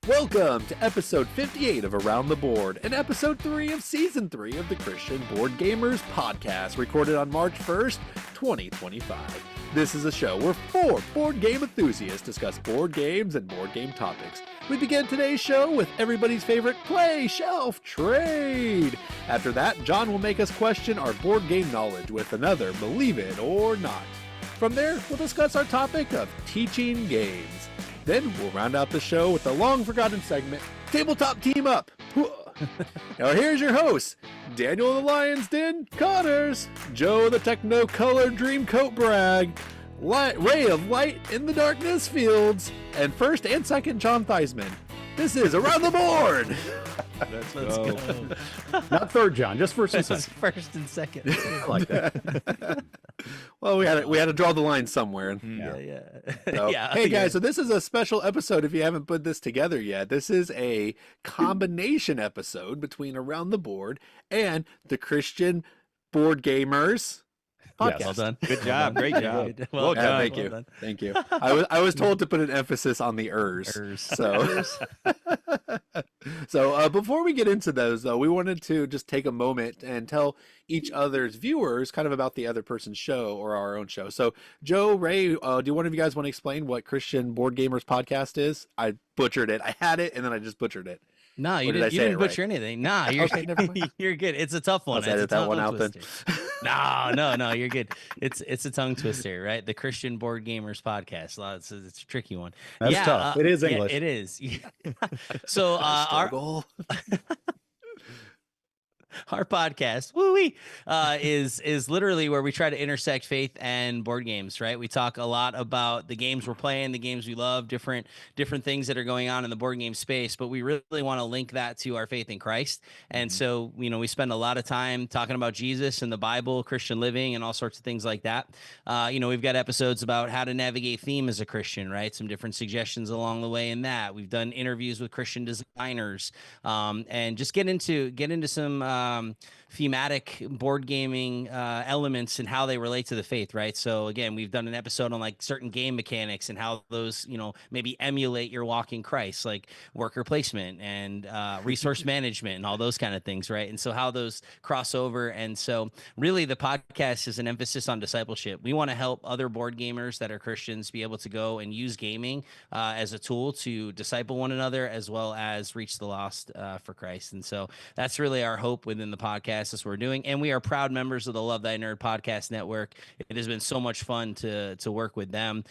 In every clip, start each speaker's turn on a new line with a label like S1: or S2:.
S1: Welcome to episode 58 of Around the Board and episode 3 of season 3 of the Christian Board Gamers podcast, recorded on March 1st, 2025. This is a show where 4 board game enthusiasts discuss board games and board game topics. We begin today's show with everybody's favorite play, shelf, trade. After that, John will make us question our board game knowledge with another Believe It or Not. From there, we'll discuss our topic of teaching games. Then we'll round out the show with the long-forgotten segment, Tabletop Team Up. Now here's your hosts, Daniel the Lion's Den Connors, Joe the Techno-Color Dreamcoat Bragg, Ray of Light in the Darkness Fields, and first and second John Theismann. This is Around the Board!
S2: Let's go.
S3: Not third John, just first and second.
S4: First and second.
S3: I like that.
S1: Well, we had to draw the line somewhere.
S4: Yeah.
S1: So, hey guys, so this is a special episode if you haven't put this together yet. This is a combination episode between Around the Board and the Christian Board Gamers podcast.
S4: Well done.
S2: Good job. Great job.
S4: Well
S1: Yeah,
S4: done.
S1: thank
S4: Well
S1: you.
S4: done.
S1: Thank you. I was told to put an emphasis on the ers. So before we get into those, though, we wanted to just take a moment and tell each other's viewers kind of about the other person's show or our own show. So Joe, Ray, do one of you guys want to explain what Christian Board Gamers podcast is? I butchered it. I had it and then I just butchered it.
S4: No, you
S1: Or did I
S4: didn't, you
S1: say
S4: didn't
S1: it right?
S4: butcher anything. Nah, you're
S1: Okay, never mind.
S4: you're good. It's a tough one.
S1: Let's edit that one out then.
S4: No, you're good. It's a tongue twister, right? The Christian Board Gamers podcast. It's a tricky one.
S3: That's tough. It is English.
S4: Yeah, it is. So
S1: Struggle.
S4: our podcast, woo-wee, is literally where we try to intersect faith and board games, right? We talk a lot about the games we're playing, the games we love, different things that are going on in the board game space, but we really want to link that to our faith in Christ. And so, we spend a lot of time talking about Jesus and the Bible, Christian living, and all sorts of things like that. We've got episodes about how to navigate theme as a Christian, right? Some different suggestions along the way in that. We've done interviews with Christian designers, and just get into some thematic board gaming elements and how they relate to the faith, right? So again, we've done an episode on like certain game mechanics and how those, maybe emulate your walk in Christ, like worker placement and resource management and all those kind of things, right? And so how those cross over. And so really the podcast is an emphasis on discipleship. We want to help other board gamers that are Christians be able to go and use gaming as a tool to disciple one another as well as reach the lost for Christ. And so that's really our hope within the podcast as we're doing. And we are proud members of the Love Thy Nerd podcast network. It has been so much fun to work with them.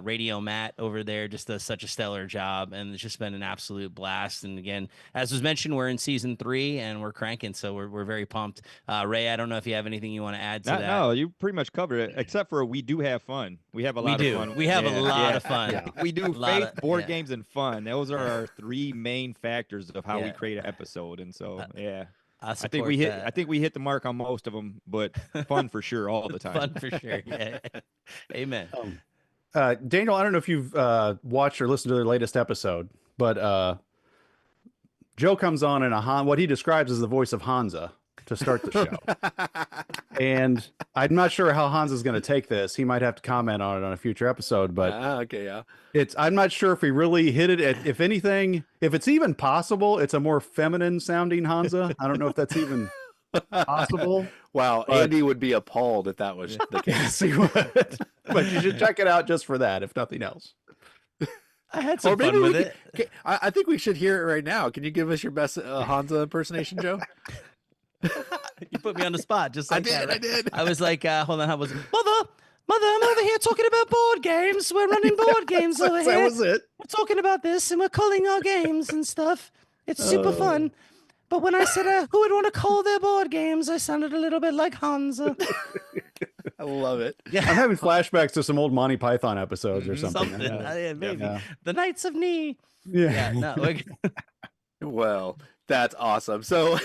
S4: Radio Matt over there just does such a stellar job, and it's just been an absolute blast. And again, as was mentioned, we're in season 3 and we're cranking, so we're very pumped. Ray, I don't know if you have anything you want to add to that.
S2: No, you pretty much covered it, except for we do have fun. We have a lot of fun.
S4: We have a lot of fun.
S2: Yeah. We do faith, board games, and fun. Those are our 3 main factors of how we create an episode. And so, I think we hit the mark on most of them, but fun for sure all the time.
S4: Fun for sure. Yeah. Amen.
S3: Daniel, I don't know if you've watched or listened to their latest episode, but Joe comes on in what he describes as the voice of Hansa to start the show. And I'm not sure how Hansa's going to take this. He might have to comment on it on a future episode, but I'm not sure if he really hit it. If anything, if it's even possible, it's a more feminine sounding Hansa. I don't know if that's even possible.
S1: Wow, Andy would be appalled if that was the case.
S3: Yes, he would. But you should check it out just for that, if nothing else.
S4: I had some fun with it.
S1: I think we should hear it right now. Can you give us your best Hansa impersonation, Joe?
S4: You put me on the spot, just like that.
S1: I did.
S4: I was like, hold on, Mother, I'm over here talking about board games. We're running board games over here.
S3: That was it.
S4: We're talking about this, and we're calling our games and stuff. It's super fun. But when I said who would want to call their board games, I sounded a little bit like Hansa.
S1: I love it.
S3: Yeah. I'm having flashbacks to some old Monty Python episodes or something.
S4: Maybe. The Knights of Knee.
S3: Yeah.
S4: No,
S1: Well, That's awesome. So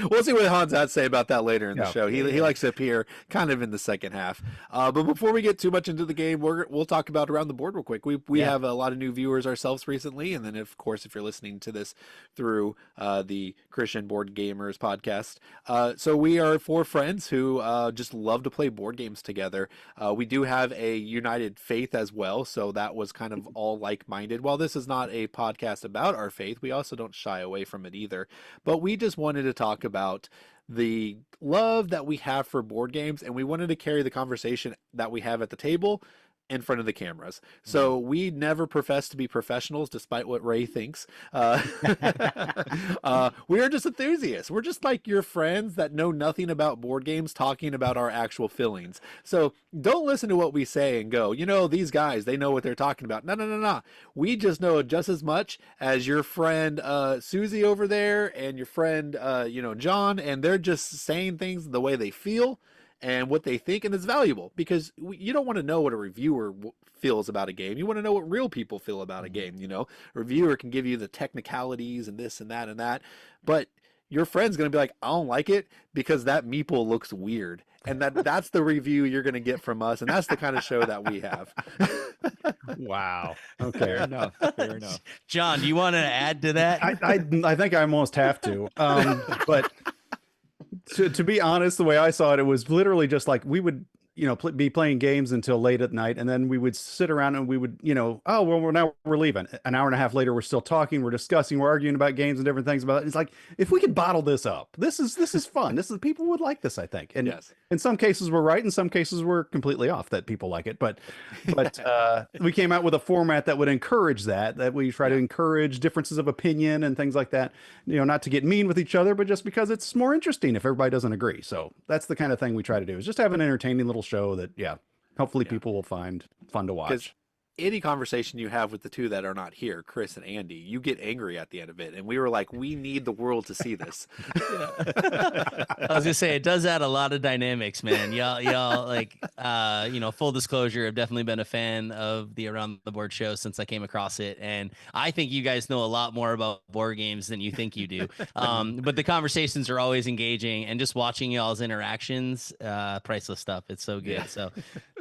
S1: we'll see what Hans has to say about that later in the show. He likes to appear kind of in the second half. But before we get too much into the game, we'll talk about Around the Board real quick. We have a lot of new viewers ourselves recently, and then of course if you're listening to this through the Christian Board Gamers podcast, so we are 4 friends who just love to play board games together. We do have a united faith as well, so that was kind of all like-minded. While this is not a podcast about our faith, we also don't shy away from it either, but we just wanted to talk about the love that we have for board games, and we wanted to carry the conversation that we have at the table in front of the cameras. So we never profess to be professionals, despite what Ray thinks. We are just enthusiasts. We're just like your friends that know nothing about board games talking about our actual feelings. So don't listen to what we say and go, these guys, they know what they're talking about. No. We just know just as much as your friend Susie over there and your friend John, and they're just saying things the way they feel and what they think, and it's valuable because you don't want to know what a reviewer feels about a game. You want to know what real people feel about a game. A reviewer can give you the technicalities and this and that, but your friend's going to be like, I don't like it because that meeple looks weird. And that's the review you're going to get from us. And that's the kind of show that we have.
S3: Wow. Okay.
S2: Fair enough.
S4: John, do you want to add to that?
S3: I think I almost have to. But to be honest, the way I saw it, it was literally just like we would, be playing games until late at night, and then we would sit around and we would, oh well, now we're leaving. An hour and a half later, we're still talking, we're discussing, we're arguing about games and different things about it. It's like, if we could bottle this up, this is fun. People would like this, I think. And
S1: yes,
S3: in some cases we're right, in some cases we're completely off that people like it. But we came out with a format that would encourage that we try to encourage differences of opinion and things like that. Not to get mean with each other, but just because it's more interesting if everybody doesn't agree. So that's the kind of thing we try to do, is just have an entertaining little show that hopefully people will find fun to watch.
S1: Any conversation you have with the two that are not here, Chris and Andy, you get angry at the end of it, and we were like, we need the world to see this.
S4: I was gonna say, it does add a lot of dynamics, man. Y'all like full disclosure, I've definitely been a fan of the Around the Board show since I came across it, and I think you guys know a lot more about board games than you think you do. But the conversations are always engaging, and just watching y'all's interactions, priceless stuff. It's so good. So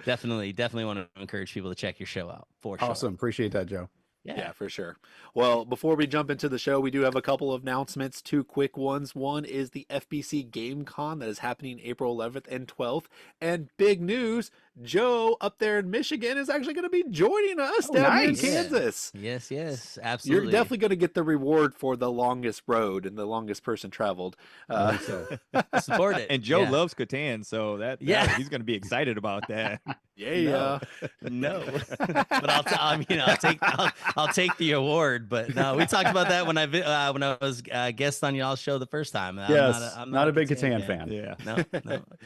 S4: definitely want to encourage people to check your show out. For sure.
S3: Awesome. Appreciate that, Joe.
S1: Yeah, for sure. Well, before we jump into the show, we do have a couple of announcements, 2 quick ones. One is the FBC Game Con that is happening April 11th and 12th. And big news, Joe up there in Michigan is actually going to be joining us down here in Kansas.
S4: Yes, absolutely.
S1: You're definitely going to get the reward for the longest road and the longest person traveled.
S4: Support it.
S2: And Joe loves Catan, so he's going to be excited about that.
S4: No. But I'll take the award. But no, we talked about that when I was guest on y'all's show the first time.
S3: I'm not a big Catan fan.
S2: Yeah.
S4: No,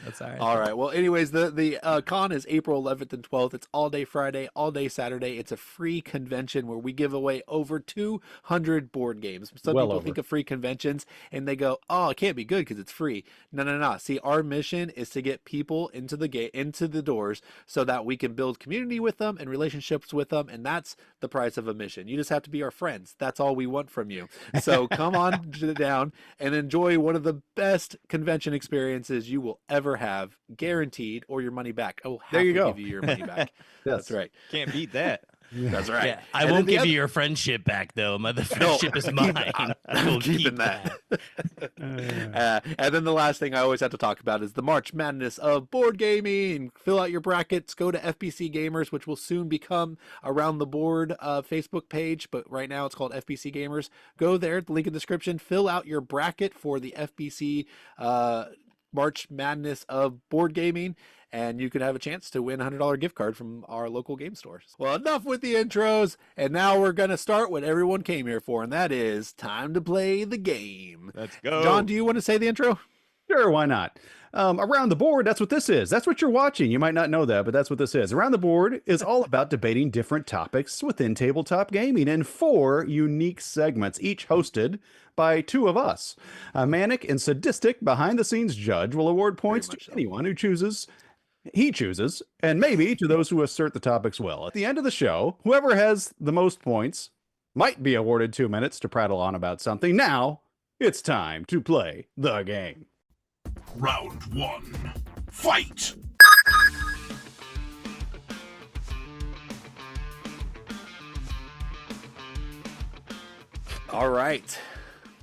S4: that's all right.
S1: All right. Well, anyways, the con is April 11th and 12th. It's all day Friday, all day Saturday. It's a free convention where we give away over 200 board games. Some people think of free conventions and they go, "Oh, it can't be good because it's free." No. See, our mission is to get people into the doors so that we can build community with them and relationships with them, and that's the price of admission. You just have to be our friends. That's all we want from you. So come on down and enjoy one of the best convention experiences you will ever have, guaranteed, or your money back. I will happily give you your money back. That's right.
S2: Can't beat that.
S1: That's right.
S4: Yeah, I won't give you your friendship back, though. The friendship is mine.
S1: I'm keeping that. And then the last thing I always have to talk about is the March Madness of board gaming. Fill out your brackets. Go to FBC Gamers, which will soon become Around the Board Facebook page, but right now it's called FBC Gamers. Go there, the link in the description. Fill out your bracket for the FBC March Madness of board gaming, and you could have a chance to win a $100 gift card from our local game stores. Well, enough with the intros, and now we're going to start what everyone came here for, and that is time to play the game.
S2: Let's go.
S1: John, do you want to say the intro?
S3: Sure, why not? Around the Board, that's what this is. That's what you're watching. You might not know that, but that's what this is. Around the Board is all about debating different topics within tabletop gaming in 4 unique segments, each hosted by 2 of us. A manic and sadistic behind-the-scenes judge will award points to anyone who he chooses, and maybe to those who assert the topics well. At the end of the show, whoever has the most points might be awarded 2 minutes to prattle on about something. Now, It's time to play the game.
S5: Round 1. Fight!
S1: All right.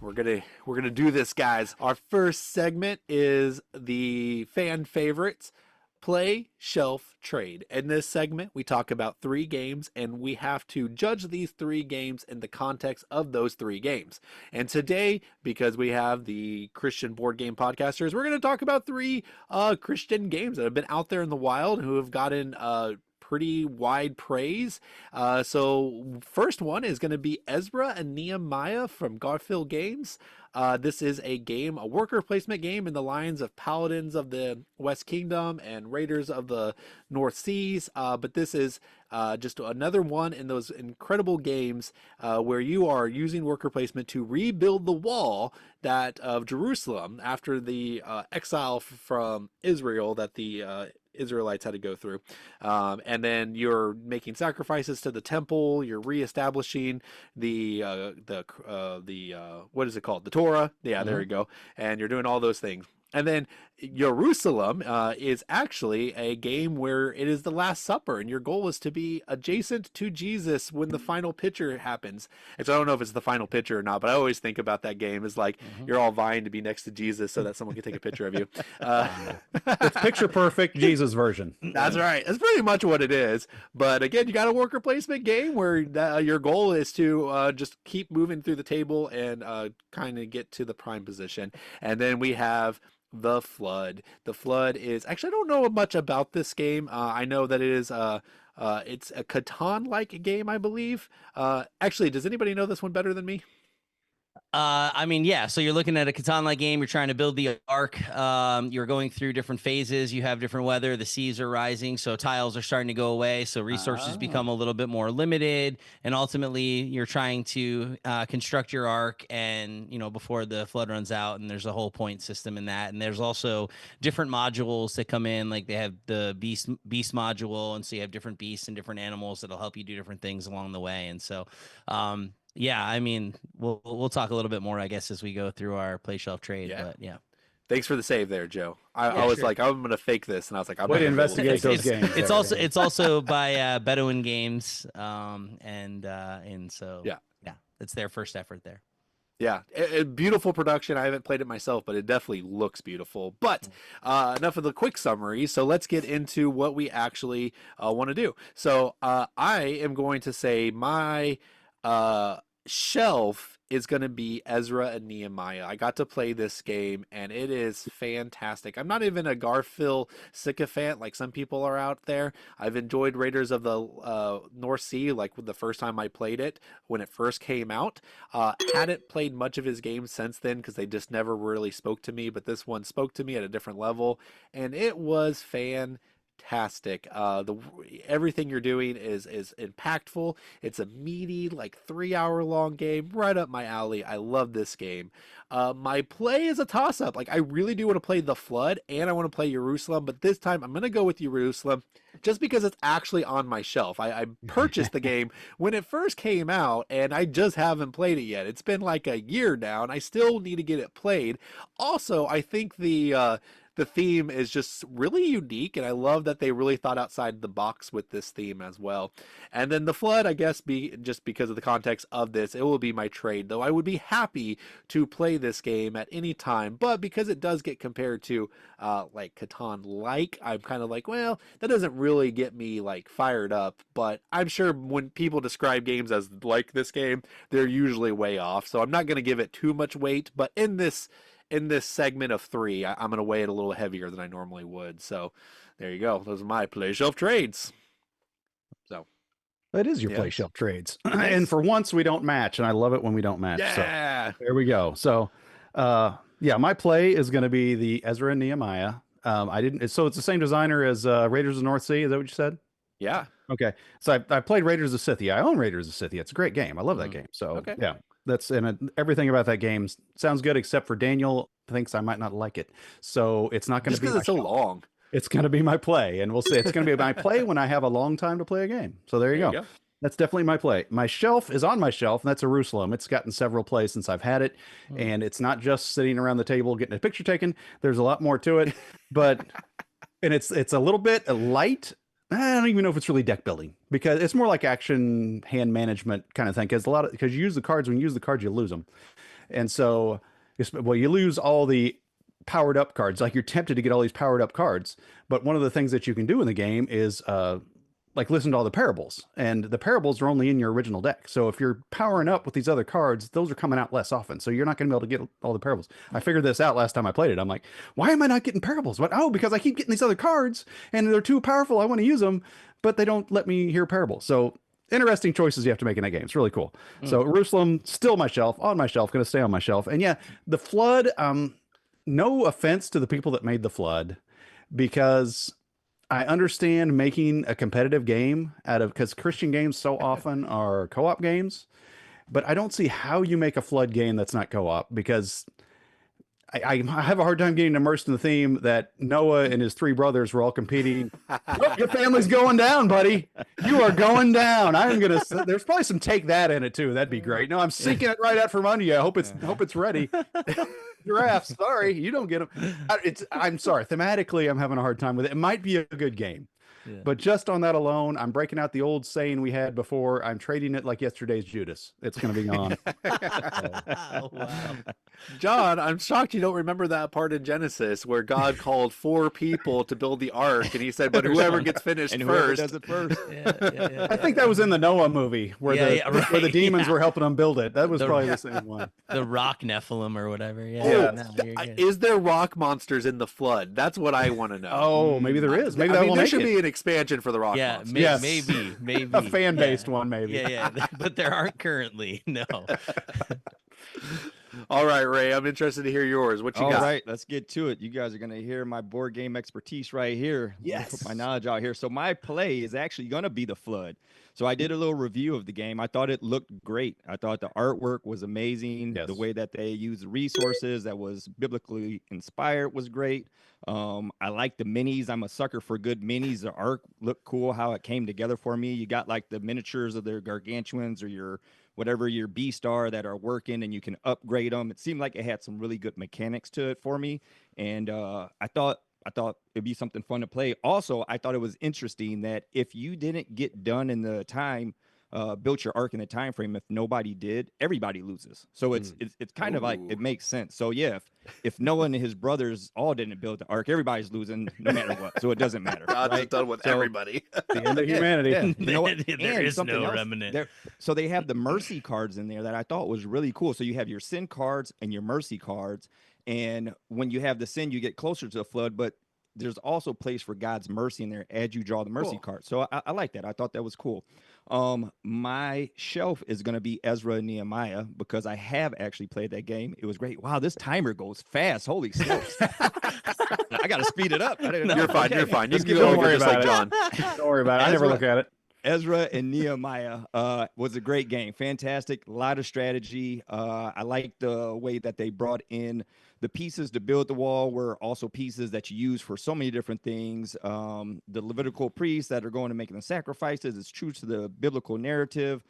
S1: We're gonna do this, guys. Our first segment is the fan favorites, play, shelf, trade. In this segment, we talk about 3 games, and we have to judge these 3 games in the context of those 3 games. And today, because we have the Christian board game podcasters, we're going to talk about 3 Christian games that have been out there in the wild who have gotten pretty wide praise. So first one is going to be Ezra and Nehemiah from Garfield Games. This is a game, a worker placement game in the lines of Paladins of the West Kingdom and Raiders of the North Seas. But this is just another one in those incredible games where you are using worker placement to rebuild the wall that of Jerusalem after the exile from Israel that the Israelites had to go through. And then you're making sacrifices to the temple, you're reestablishing the what is it called? The Torah. Yeah, there you go. And you're doing all those things. And then Ierusalem is actually a game where it is the Last Supper, and your goal is to be adjacent to Jesus when the final picture happens. And so I don't know if it's the final picture or not, but I always think about that game as like you're all vying to be next to Jesus so that someone can take a picture of you.
S3: It's picture perfect Jesus version.
S1: That's right. That's pretty much what it is. But again, you got a worker placement game where your goal is to just keep moving through the table and kind of get to the prime position. And then we have the Flood. The Flood is actually, I don't know much about this game. I know that it is it's a Catan-like game, I believe. Actually, does anybody know this one better than me?
S4: I mean, yeah. So you're looking at a Catan-like game. You're trying to build the ark. You're going through different phases. You have different weather. The seas are rising, so tiles are starting to go away. So resources become a little bit more limited. And ultimately, you're trying to construct your ark, and before the flood runs out. And there's a whole point system in that. And there's also different modules that come in. Like they have the beast module, and so you have different beasts and different animals that'll help you do different things along the way. And so, yeah, I mean, we'll talk a little bit more, I guess, as we go through our play shelf trade. Yeah. But yeah.
S1: Thanks for the save there, Joe. I was like, I'm gonna fake this, and I was like, I'm
S3: going to investigate those games.
S4: It's also by Bedouin Games, and so yeah, it's their first effort there.
S1: Yeah, a beautiful production. I haven't played it myself, but it definitely looks beautiful. But enough of the quick summary. So let's get into what we actually want to do. So I am going to say my shelf is going to be Ezra and Nehemiah. I got to play this game, and it is fantastic. I'm not even a Garfield sycophant like some people are out there. I've enjoyed Raiders of the North Sea like the first time I played it when it first came out. Hadn't played much of his games since then because they just never really spoke to me, but this one spoke to me at a different level, and it was fantastic. Everything you're doing is impactful. It's a meaty, like 3-hour long game, right up my alley. I love this game. My play is a toss-up. Like I really do want to play the Flood, and I want to play Ierusalem, but this time I'm gonna go with Ierusalem just because it's actually on my shelf. I purchased the game when it first came out, and I just haven't played it yet. It's been like a year now, and I still need to get it played. Also, I think the theme is just really unique, and I love that they really thought outside the box with this theme as well. And then the Flood, I guess, just because of the context of this, it will be my trade, though I would be happy to play this game at any time, but because it does get compared to like Catan-like, I'm kind of like, well, that doesn't really get me like fired up. But I'm sure when people describe games as like this game, they're usually way off, so I'm not going to give it too much weight. But in this segment of 3, I'm going to weigh it a little heavier than I normally would. So there you go. Those are my play shelf trades. So
S3: that is your play shelf trades. And for once we don't match, and I love it when we don't match.
S1: Yeah.
S3: So there we go. So my play is going to be the Ezra and Nehemiah. So it's the same designer as Raiders of the North Sea. Is that what you said?
S1: Yeah.
S3: Okay. So I played Raiders of Scythia. I own Raiders of Scythia. It's a great game. I love that game. So yeah. Everything about that game sounds good, except for Daniel thinks I might not like it. So it's not going to be
S1: because it's so long.
S3: It's going to be my play, and we'll see. It's going to be my play when I have a long time to play a game. So there you go. That's definitely my play. My shelf is on my shelf, and that's Ierusalem. It's gotten several plays since I've had it, and it's not just sitting around the table getting a picture taken. There's a lot more to it, but and it's a little bit light. I don't even know if it's really deck building because it's more like action hand management kind of thing. Because you use the cards, when you use the cards, you lose them, and so you lose all the powered up cards. Like you're tempted to get all these powered up cards, but one of the things that you can do in the game is like listen to all the parables, and the parables are only in your original deck. So if you're powering up with these other cards, those are coming out less often. So you're not going to be able to get all the parables. I figured this out last time I played it. I'm like, why am I not getting parables? What? Oh, because I keep getting these other cards and they're too powerful. I want to use them, but they don't let me hear parables. So interesting choices you have to make in that game. It's really cool. So Jerusalem, still on my shelf, going to stay on my shelf. And yeah, the Flood, no offense to the people that made the Flood, because I understand making a competitive game because Christian games so often are co-op games, but I don't see how you make a Flood game that's not co-op, because I have a hard time getting immersed in the theme that Noah and his 3 brothers were all competing. Oh, your family's going down, buddy. You are going down. There's probably some take that in it too. That'd be great. No, I'm sinking it right out from under you. I hope it's ready. Giraffes, sorry, you don't get them. I'm sorry. Thematically, I'm having a hard time with it. It might be a good game, but just on that alone, I'm breaking out the old saying we had before. I'm trading it like yesterday's Judas. It's going to be gone.
S1: Wow. John, I'm shocked you don't remember that part in Genesis where God called 4 people to build the ark, and he said, but whoever gets finished first.
S2: Does it first.
S3: I think that was in the Noah movie where the demons were helping them build it. That was probably the same one.
S4: The rock Nephilim or whatever.
S1: Is there rock monsters in the Flood? That's what I want to know.
S3: Oh, maybe there is. Maybe
S1: there should be an expansion for the rock monsters.
S4: Maybe
S3: a fan-based one, maybe.
S4: Yeah, but there aren't currently. No.
S1: All right, Ray, I'm interested to hear yours. What you got?
S2: All right, let's get to it. You guys are going to hear my board game expertise right here.
S3: Yes.
S2: Put my knowledge out here. So my play is actually going to be the Flood. So I did a little review of the game. I thought it looked great. I thought the artwork was amazing.
S3: Yes.
S2: The way that they used resources that was biblically inspired was great. I like the minis. I'm a sucker for good minis. The art looked cool, how it came together for me. You got like the miniatures of their gargantuans or your whatever your beast are that are working, and you can upgrade them. It seemed like it had some really good mechanics to it for me. And I thought it'd be something fun to play. Also, I thought it was interesting that if you didn't get done in the time, built your arc in the time frame, if nobody did, everybody loses. So it's kind of like, it makes sense. So yeah, if Noah and his brothers all didn't build the ark, everybody's losing no matter what. So it doesn't matter.
S1: God's right? done with everybody.
S3: The end of humanity.
S2: Yeah. You know what?
S4: There is no remnant.
S2: So they have the mercy cards in there that I thought was really cool. So you have your sin cards and your mercy cards. And when you have the sin, you get closer to the Flood, but there's also place for God's mercy in there as you draw the mercy card. So I like that. I thought that was cool. My shelf is going to be Ezra and Nehemiah because I have actually played that game. It was great. Wow, this timer goes fast. Holy smokes. I got to speed it up.
S1: You're fine.
S2: Okay.
S1: You're fine. You can
S3: Don't
S1: go
S3: worry
S1: over just like
S3: about
S1: John.
S3: Don't worry about it. I never look at it.
S2: Ezra and Nehemiah was a great game. Fantastic. A lot of strategy. I like the way that they brought in the pieces to build the wall were also pieces that you use for so many different things. The Levitical priests that are going to making the sacrifices. It's true to the biblical narrative.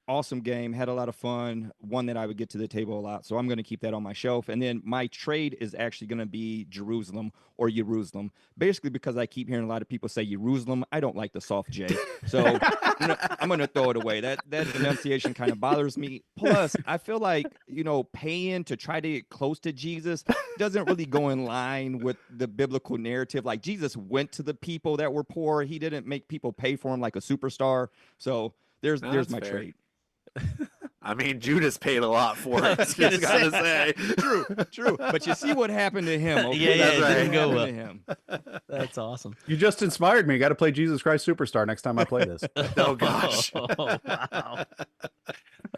S2: Awesome game. Had a lot of fun. One that I would get to the table a lot. So I'm going to keep that on my shelf. And then my trade is actually going to be Jerusalem or Ierusalem. Basically because I keep hearing a lot of people say Ierusalem. I don't like the soft J. So I'm going to throw it away. That pronunciation kind of bothers me. Plus, I feel like, paying to try to get close to Jesus doesn't really go in line with the biblical narrative. Like Jesus went to the people that were poor. He didn't make people pay for him like a superstar. So there's my trade.
S1: I mean, Judas paid a lot for it. Just gotta say.
S2: True. But you see what happened to him. Okay?
S4: Yeah,
S1: That's
S4: it didn't go well.
S2: To him.
S4: That's awesome.
S3: You just inspired me. Got to play Jesus Christ Superstar next time I play this.
S1: Oh gosh.
S4: Oh, wow.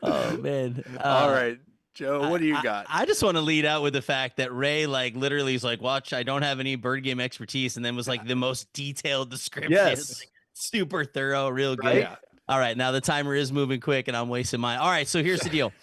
S4: Oh man.
S1: All right, Joe, what do you got?
S4: I just want to lead out with the fact that Ray literally is like, watch, I don't have any board game expertise, and then was like the most detailed description.
S3: Yes.
S4: Like, super thorough, real good.
S3: Right?
S1: Yeah.
S4: All right, now the timer is moving quick, and I'm wasting mine. All right, so here's the deal.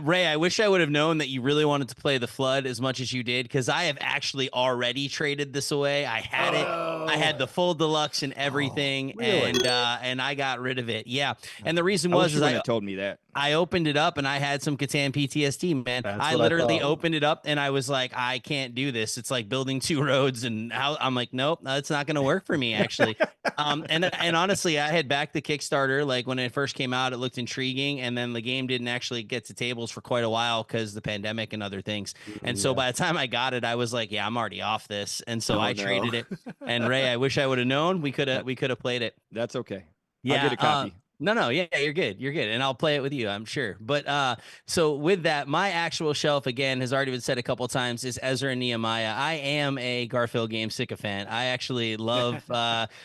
S4: Ray, I wish I would have known that you really wanted to play the Flood as much as you did, because I have actually already traded this away. I had it I had the full deluxe and everything,
S2: really?
S4: and I got rid of it. Yeah, and the reason
S2: I wish
S4: was
S2: you
S4: is
S2: wouldn't have told me that.
S4: I opened it up and I had some Catan PTSD, man.
S3: That's
S4: I
S3: what I
S4: literally
S3: thought.
S4: opened it up and I was like, I can't do this. It's like building two roads, and how I'm like, nope, that's not going to work for me, actually. And honestly, I had backed the Kickstarter. Like when it first came out, it looked intriguing, and then the game didn't actually get to tables for quite a while because the pandemic and other things. And so by the time I got it, I was like, yeah, I'm already off this, and so I traded it. And Ray, I wish I would have known. We could have played it.
S2: That's okay.
S4: Yeah,
S2: I'll get a copy.
S4: No, yeah, you're good. You're good. And I'll play it with you, I'm sure. But so with that, my actual shelf, again, has already been said a couple of times, is Ezra and Nehemiah. I am a Garfield game sycophant. I actually love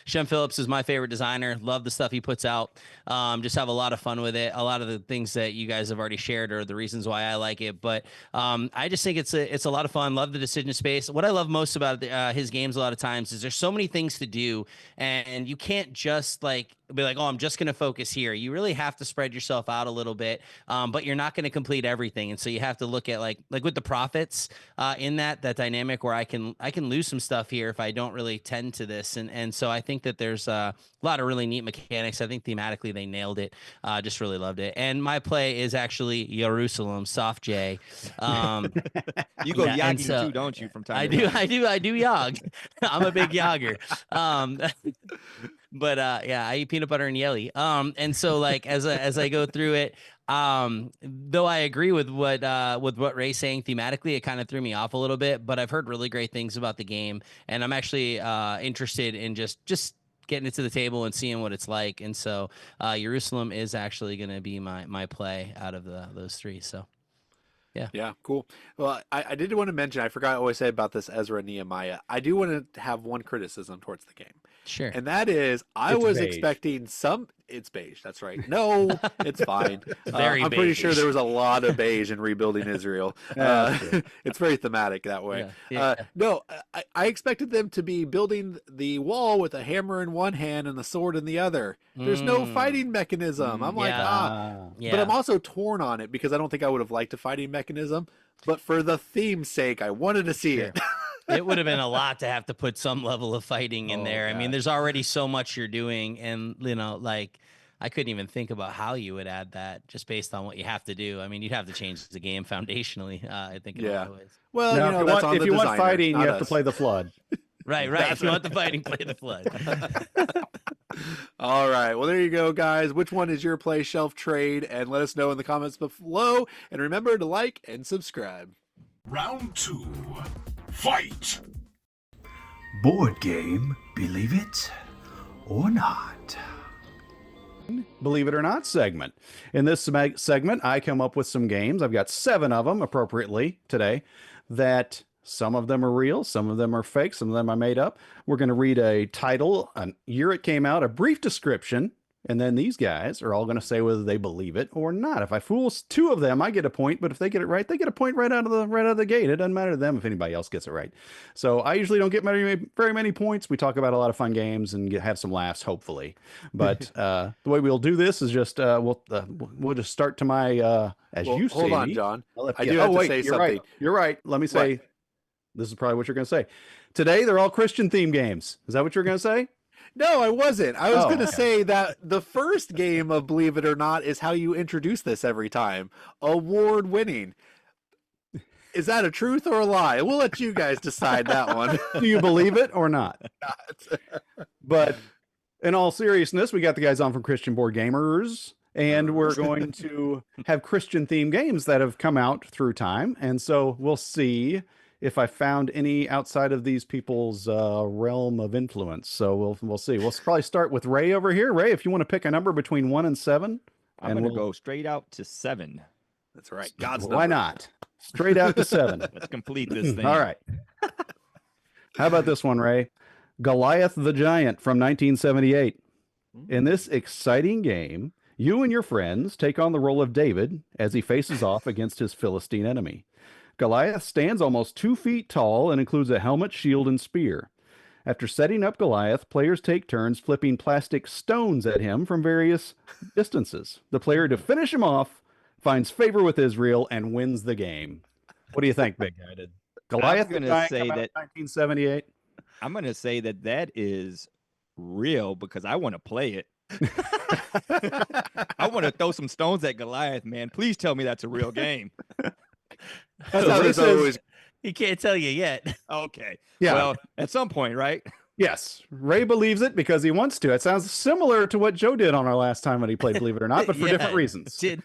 S4: Shem Phillips is my favorite designer. Love the stuff he puts out. Just have a lot of fun with it. A lot of the things that you guys have already shared are the reasons why I like it. But I just think it's a lot of fun. Love the decision space. What I love most about his games a lot of times is there's so many things to do, and you can't just like be like, oh, I'm just going to focus here. You really have to spread yourself out a little bit, but you're not going to complete everything. And so you have to look at like with the profits in that dynamic where I can lose some stuff here if I don't really tend to this. And so I think that there's a lot of really neat mechanics. I think thematically they nailed it. Just really loved it. And my play is actually Ierusalem, Soft J.
S2: You go
S4: yeah,
S2: yogging too, don't you? From time
S4: I
S2: to
S4: do.
S2: time.
S4: I do yog. I'm a big yogger. But yeah, I eat peanut butter and jelly. And so like as I go through it, though I agree with what Ray's saying thematically, it kind of threw me off a little bit, but I've heard really great things about the game, and I'm actually interested in just getting it to the table and seeing what it's like. And so Ierusalem is actually going to be my play out of those three. So
S1: Yeah, cool. Well, I did want to mention, I forgot what I say about this Ezra and Nehemiah. I do want to have one criticism towards the game.
S4: sure.
S1: And that is, I
S2: It's
S1: was
S2: beige.
S1: expecting it's beige. That's right. No, it's fine.
S4: Very
S1: I'm pretty
S4: beige.
S1: sure there was a lot of beige in rebuilding Israel. It's very thematic that way.
S4: Yeah.
S1: No, I expected them to be building the wall with a hammer in one hand and the sword in the other. There's no fighting mechanism. I'm like,
S4: yeah.
S1: But I'm also torn on it because I don't think I would have liked a fighting mechanism. But for the theme's sake, I wanted to see it.
S4: It would have been a lot to have to put some level of fighting in there. I mean,
S2: God.
S4: there's already so much you're doing, and like I couldn't even think about how you would add that just based on what you have to do. I mean, you'd have to change the game foundationally, I think, in a lot of ways.
S1: Well,
S3: Now,
S1: you know, that's on
S3: if
S1: the
S3: you want
S1: designer,
S3: fighting, you
S1: not
S3: have to
S1: us.
S3: play the flood.
S4: Right. If you want the fighting, play the flood.
S1: All right. Well, there you go, guys. Which one is your play shelf trade? And let us know in the comments below. And remember to like and subscribe.
S5: Round 2. Fight!
S6: Board game, believe it or not.
S3: Believe it or not segment. In this segment, I come up with some games. I've got 7 of them appropriately today that some of them are real, some of them are fake, some of them I made up. We're going to read a title, a year it came out, a brief description, and then these guys are all going to say whether they believe it or not. If I fool 2 of them, I get a point, but if they get it right, they get a point right out of the gate. It doesn't matter to them if anybody else gets it right. So I usually don't get very many points. We talk about a lot of fun games and have some laughs, hopefully. But the way we'll do this is just we'll just start to my as
S1: Well,
S3: you say.
S1: hold on,
S3: me.
S1: John.
S3: I'll
S1: I do have to say
S3: you're
S1: something.
S3: Right. You're right. Let me say. This is probably what you're going to say. Today they're all Christian theme games. Is that what you're going to say?
S1: No, I wasn't. I was
S3: Oh,
S1: going to
S3: okay.
S1: say that the first game of Believe It or Not is how you introduce this every time. Award winning. Is that a truth or a lie? We'll let you guys decide that one.
S3: Do you believe it or not? But in all seriousness, we got the guys on from Christian Board Gamers, and we're going to have Christian themed games that have come out through time. And so we'll see if I found any outside of these people's realm of influence. So we'll see. We'll probably start with Ray over here. Ray, if you want to pick a number between 1 and 7.
S2: I'm going to go straight out to 7.
S1: That's right. God's
S3: Why
S1: number.
S3: not? Straight out to 7.
S2: Let's complete this thing.
S3: All right. How about this one, Ray? Goliath the Giant from 1978. In this exciting game, you and your friends take on the role of David as he faces off against his Philistine enemy. Goliath stands almost 2 feet tall and includes a helmet, shield, and spear. After setting up Goliath, players take turns flipping plastic stones at him from various distances. The player to finish him off finds favor with Israel and wins the game. What do you think, big guy? Did Goliath
S2: gonna
S3: the Giant
S2: say
S3: come out
S2: that-
S3: in 1978?
S2: I'm going to say that is real because I want to play it. I want to throw some stones at Goliath, man. Please tell me that's a real game.
S1: That's how this always.
S4: He can't tell you yet.
S2: Okay.
S3: Yeah.
S2: Well, at some point, right?
S3: Yes, Ray believes it because he wants to. It sounds similar to what Joe did on our last time when he played Believe It or Not, but for different reasons.
S4: Did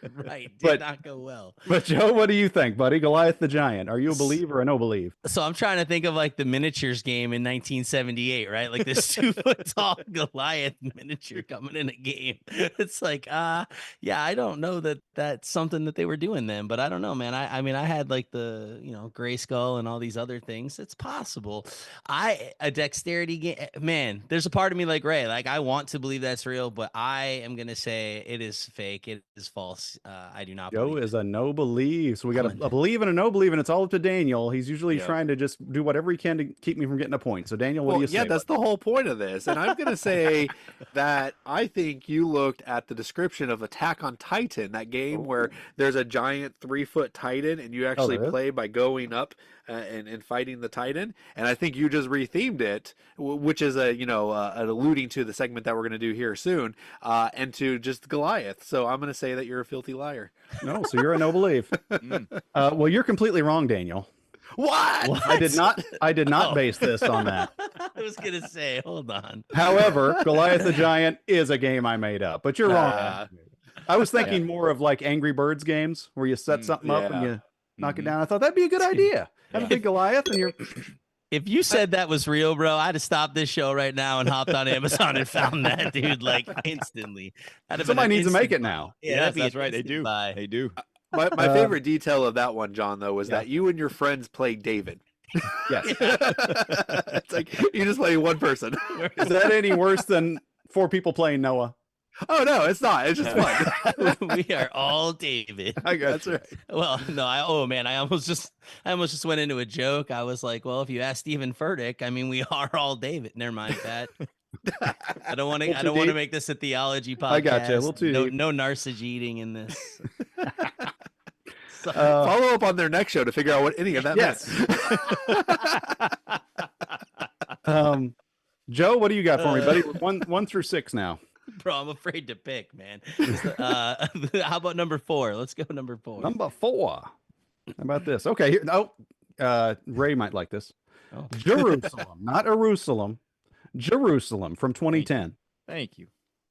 S3: But-
S4: not go well.
S3: But Joe, what do you think, buddy? Goliath the Giant. Are you a believe or a no believe?
S4: So I'm trying to think of like the miniatures game in 1978, right? Like this 2-foot tall Goliath miniature coming in a game. It's like, yeah, I don't know that that's something that they were doing then, but I don't know, man. I mean, I had like the, Gray Skull and all these other things. It's possible. A dexterity game, man, there's a part of me like Ray, like I want to believe that's real, but I am going to say it is fake. It is false. I do not
S3: Joe
S4: believe
S3: is a no believe. So we got
S4: I'm
S3: a believe and a no believe, and it's all up to Daniel. He's usually
S1: Yeah.
S3: trying to just do whatever he can to keep me from getting a point. So Daniel, what do you say?
S1: Yeah, that's the whole point of this. And I'm going to say that I think you looked at the description of Attack on Titan, that game where there's a giant 3-foot Titan and you actually
S3: there is?
S1: play by going up and fighting the Titan. And I think you just rethemed it, which is an alluding to the segment that we're going to do here soon, and to just Goliath. So I'm going to say that you're a filthy liar.
S3: No, so you're a no believe. Well, you're completely wrong, Daniel.
S1: What?
S3: I did not base this on that.
S4: I was going to say, hold on.
S3: However, Goliath the Giant is a game I made up, but you're wrong. I was thinking more of like Angry Birds games where you set something up and you knock it down. I thought that'd be a good idea. Have a big Goliath and you're.
S4: If you said that was real, bro, I'd have stopped this show right now and hopped on Amazon and found that, dude, like instantly.
S3: Somebody needs to make it now.
S4: Yeah, that'd be
S2: that's
S4: an
S2: right. They
S4: instant
S2: do.
S4: buy.
S2: They do.
S1: My favorite detail of that one, John, though, was that you and your friends played David.
S3: Yes.
S1: It's like you just play one person.
S3: Is that any worse than 4 people playing Noah?
S1: Oh no, it's not. It's just fun.
S4: We are all David.
S3: I got
S1: That's
S3: you.
S1: right.
S4: Well, no, I almost just went into a joke. I was like, well, if you ask Stephen Furtick, I mean, we are all David. Never mind that. I don't want to make this a theology podcast.
S3: I got you. A little too deep.
S4: No narcissistic eating in this.
S1: Follow up on their next show to figure out what any of that
S3: Yes. Joe, what do you got for me, buddy? 1 through 6 now.
S4: Bro, I'm afraid to pick, man. How about number 4? Let's go number 4.
S3: Number 4. How about this? Okay, here. Ray might like this.
S4: Oh.
S3: Jerusalem, not Jerusalem. Jerusalem from 2010.
S2: Thank you.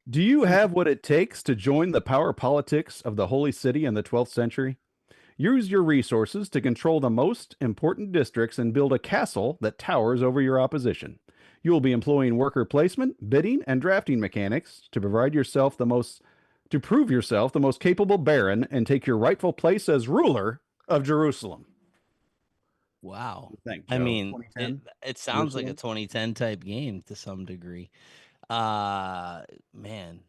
S3: Do you have what it takes to join the power politics of the Holy City in the 12th century? Use your resources to control the most important districts and build a castle that towers over your opposition. You will be employing worker placement, bidding, and drafting mechanics to prove yourself the most capable baron and take your rightful place as ruler of Jerusalem.
S4: Wow.
S3: Thank
S4: I
S3: Joe.
S4: mean,
S3: 2010?
S4: it sounds like a
S3: Jerusalem?
S4: 2010 type game to some degree. Man,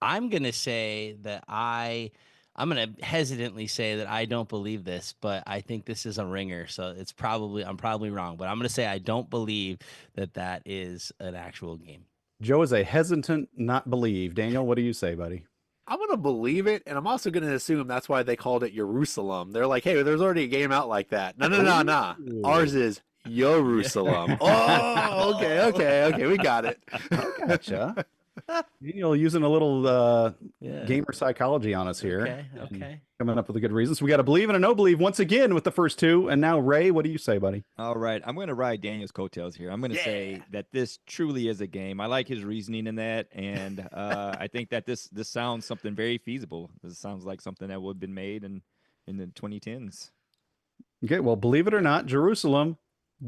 S4: I'm going to say that I'm going to hesitantly say that I don't believe this, but I think this is a ringer. So I'm probably wrong, but I'm going to say I don't believe that is an actual game.
S3: Joe is a hesitant not believe. Daniel, what do you say, buddy?
S1: I'm gonna believe it, and I'm also gonna assume that's why they called it Jerusalem. They're like, hey, there's already a game out like that. No. Ours is Jerusalem. Oh, okay. We got it.
S3: Gotcha. Daniel using a little
S4: Yeah.
S3: gamer psychology on us here.
S4: Okay.
S3: Coming up with a good reason. So we got a believe and a no believe once again with the first 2. And now, Ray, what do you say, buddy?
S2: All right. I'm going to ride Daniel's coattails here. I'm going to say that this truly is a game. I like his reasoning in that. And I think that this sounds something very feasible. This sounds like something that would have been made in the 2010s.
S3: Okay, well, believe it or not, Jerusalem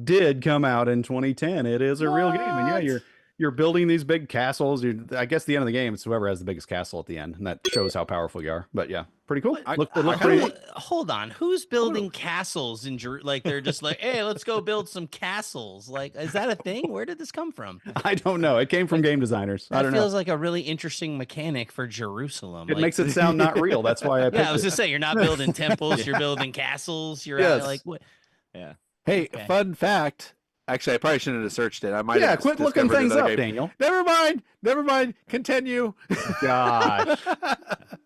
S3: did come out in 2010. It is a real game. And yeah, you're building these big castles. I guess the end of the game, it's whoever has the biggest castle at the end, and that shows how powerful you are. But yeah, pretty cool.
S4: Hold on, who's building castles in like they're just like, hey, let's go build some castles. Like, is that a thing? Where did this come from?
S3: I don't know. It came from game designers. I
S4: That
S3: don't know.
S4: feels like a really interesting mechanic for Jerusalem.
S3: It makes it sound not real. That's why I picked
S4: Yeah, I was
S3: it.
S4: just saying, you're not building temples, you're building castles. You're
S3: Yes.
S4: like what?
S2: Yeah.
S1: Hey,
S4: Okay.
S1: fun fact. Actually, I probably shouldn't have searched it. I might.
S3: Yeah,
S1: have
S3: quit looking
S1: discovered
S3: things
S1: another
S3: up,
S1: game.
S3: Daniel.
S1: Never mind. Continue.
S3: Gosh.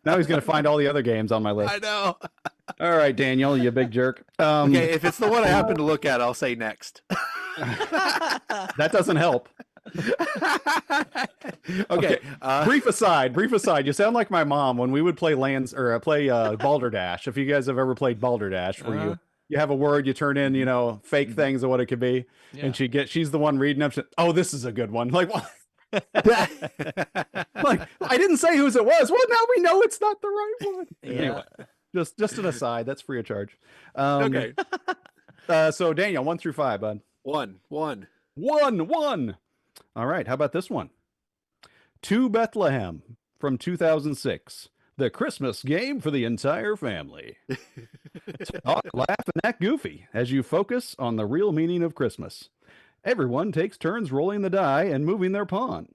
S3: Now he's going to find all the other games on my list.
S1: I know.
S3: All right, Daniel, you big jerk.
S1: Okay, if it's the one I happen to look at, I'll say next.
S3: That doesn't help.
S1: Okay.
S3: Brief aside. You sound like my mom when we would play Balderdash. If you guys have ever played Balderdash, where you have a word, you turn in, fake things of what it could be, and she's the one reading up. Oh, this is a good one. Like what? Like I didn't say whose it was. Well, now we know it's not the right one. Anyway, just an aside. That's free of charge.
S1: Okay.
S3: So Daniel, 1 through 5, bud.
S1: 1.
S3: All right. How about this one? To Bethlehem from 2006. The Christmas game for the entire family. Talk, laugh, and act goofy as you focus on the real meaning of Christmas. Everyone takes turns rolling the die and moving their pawn.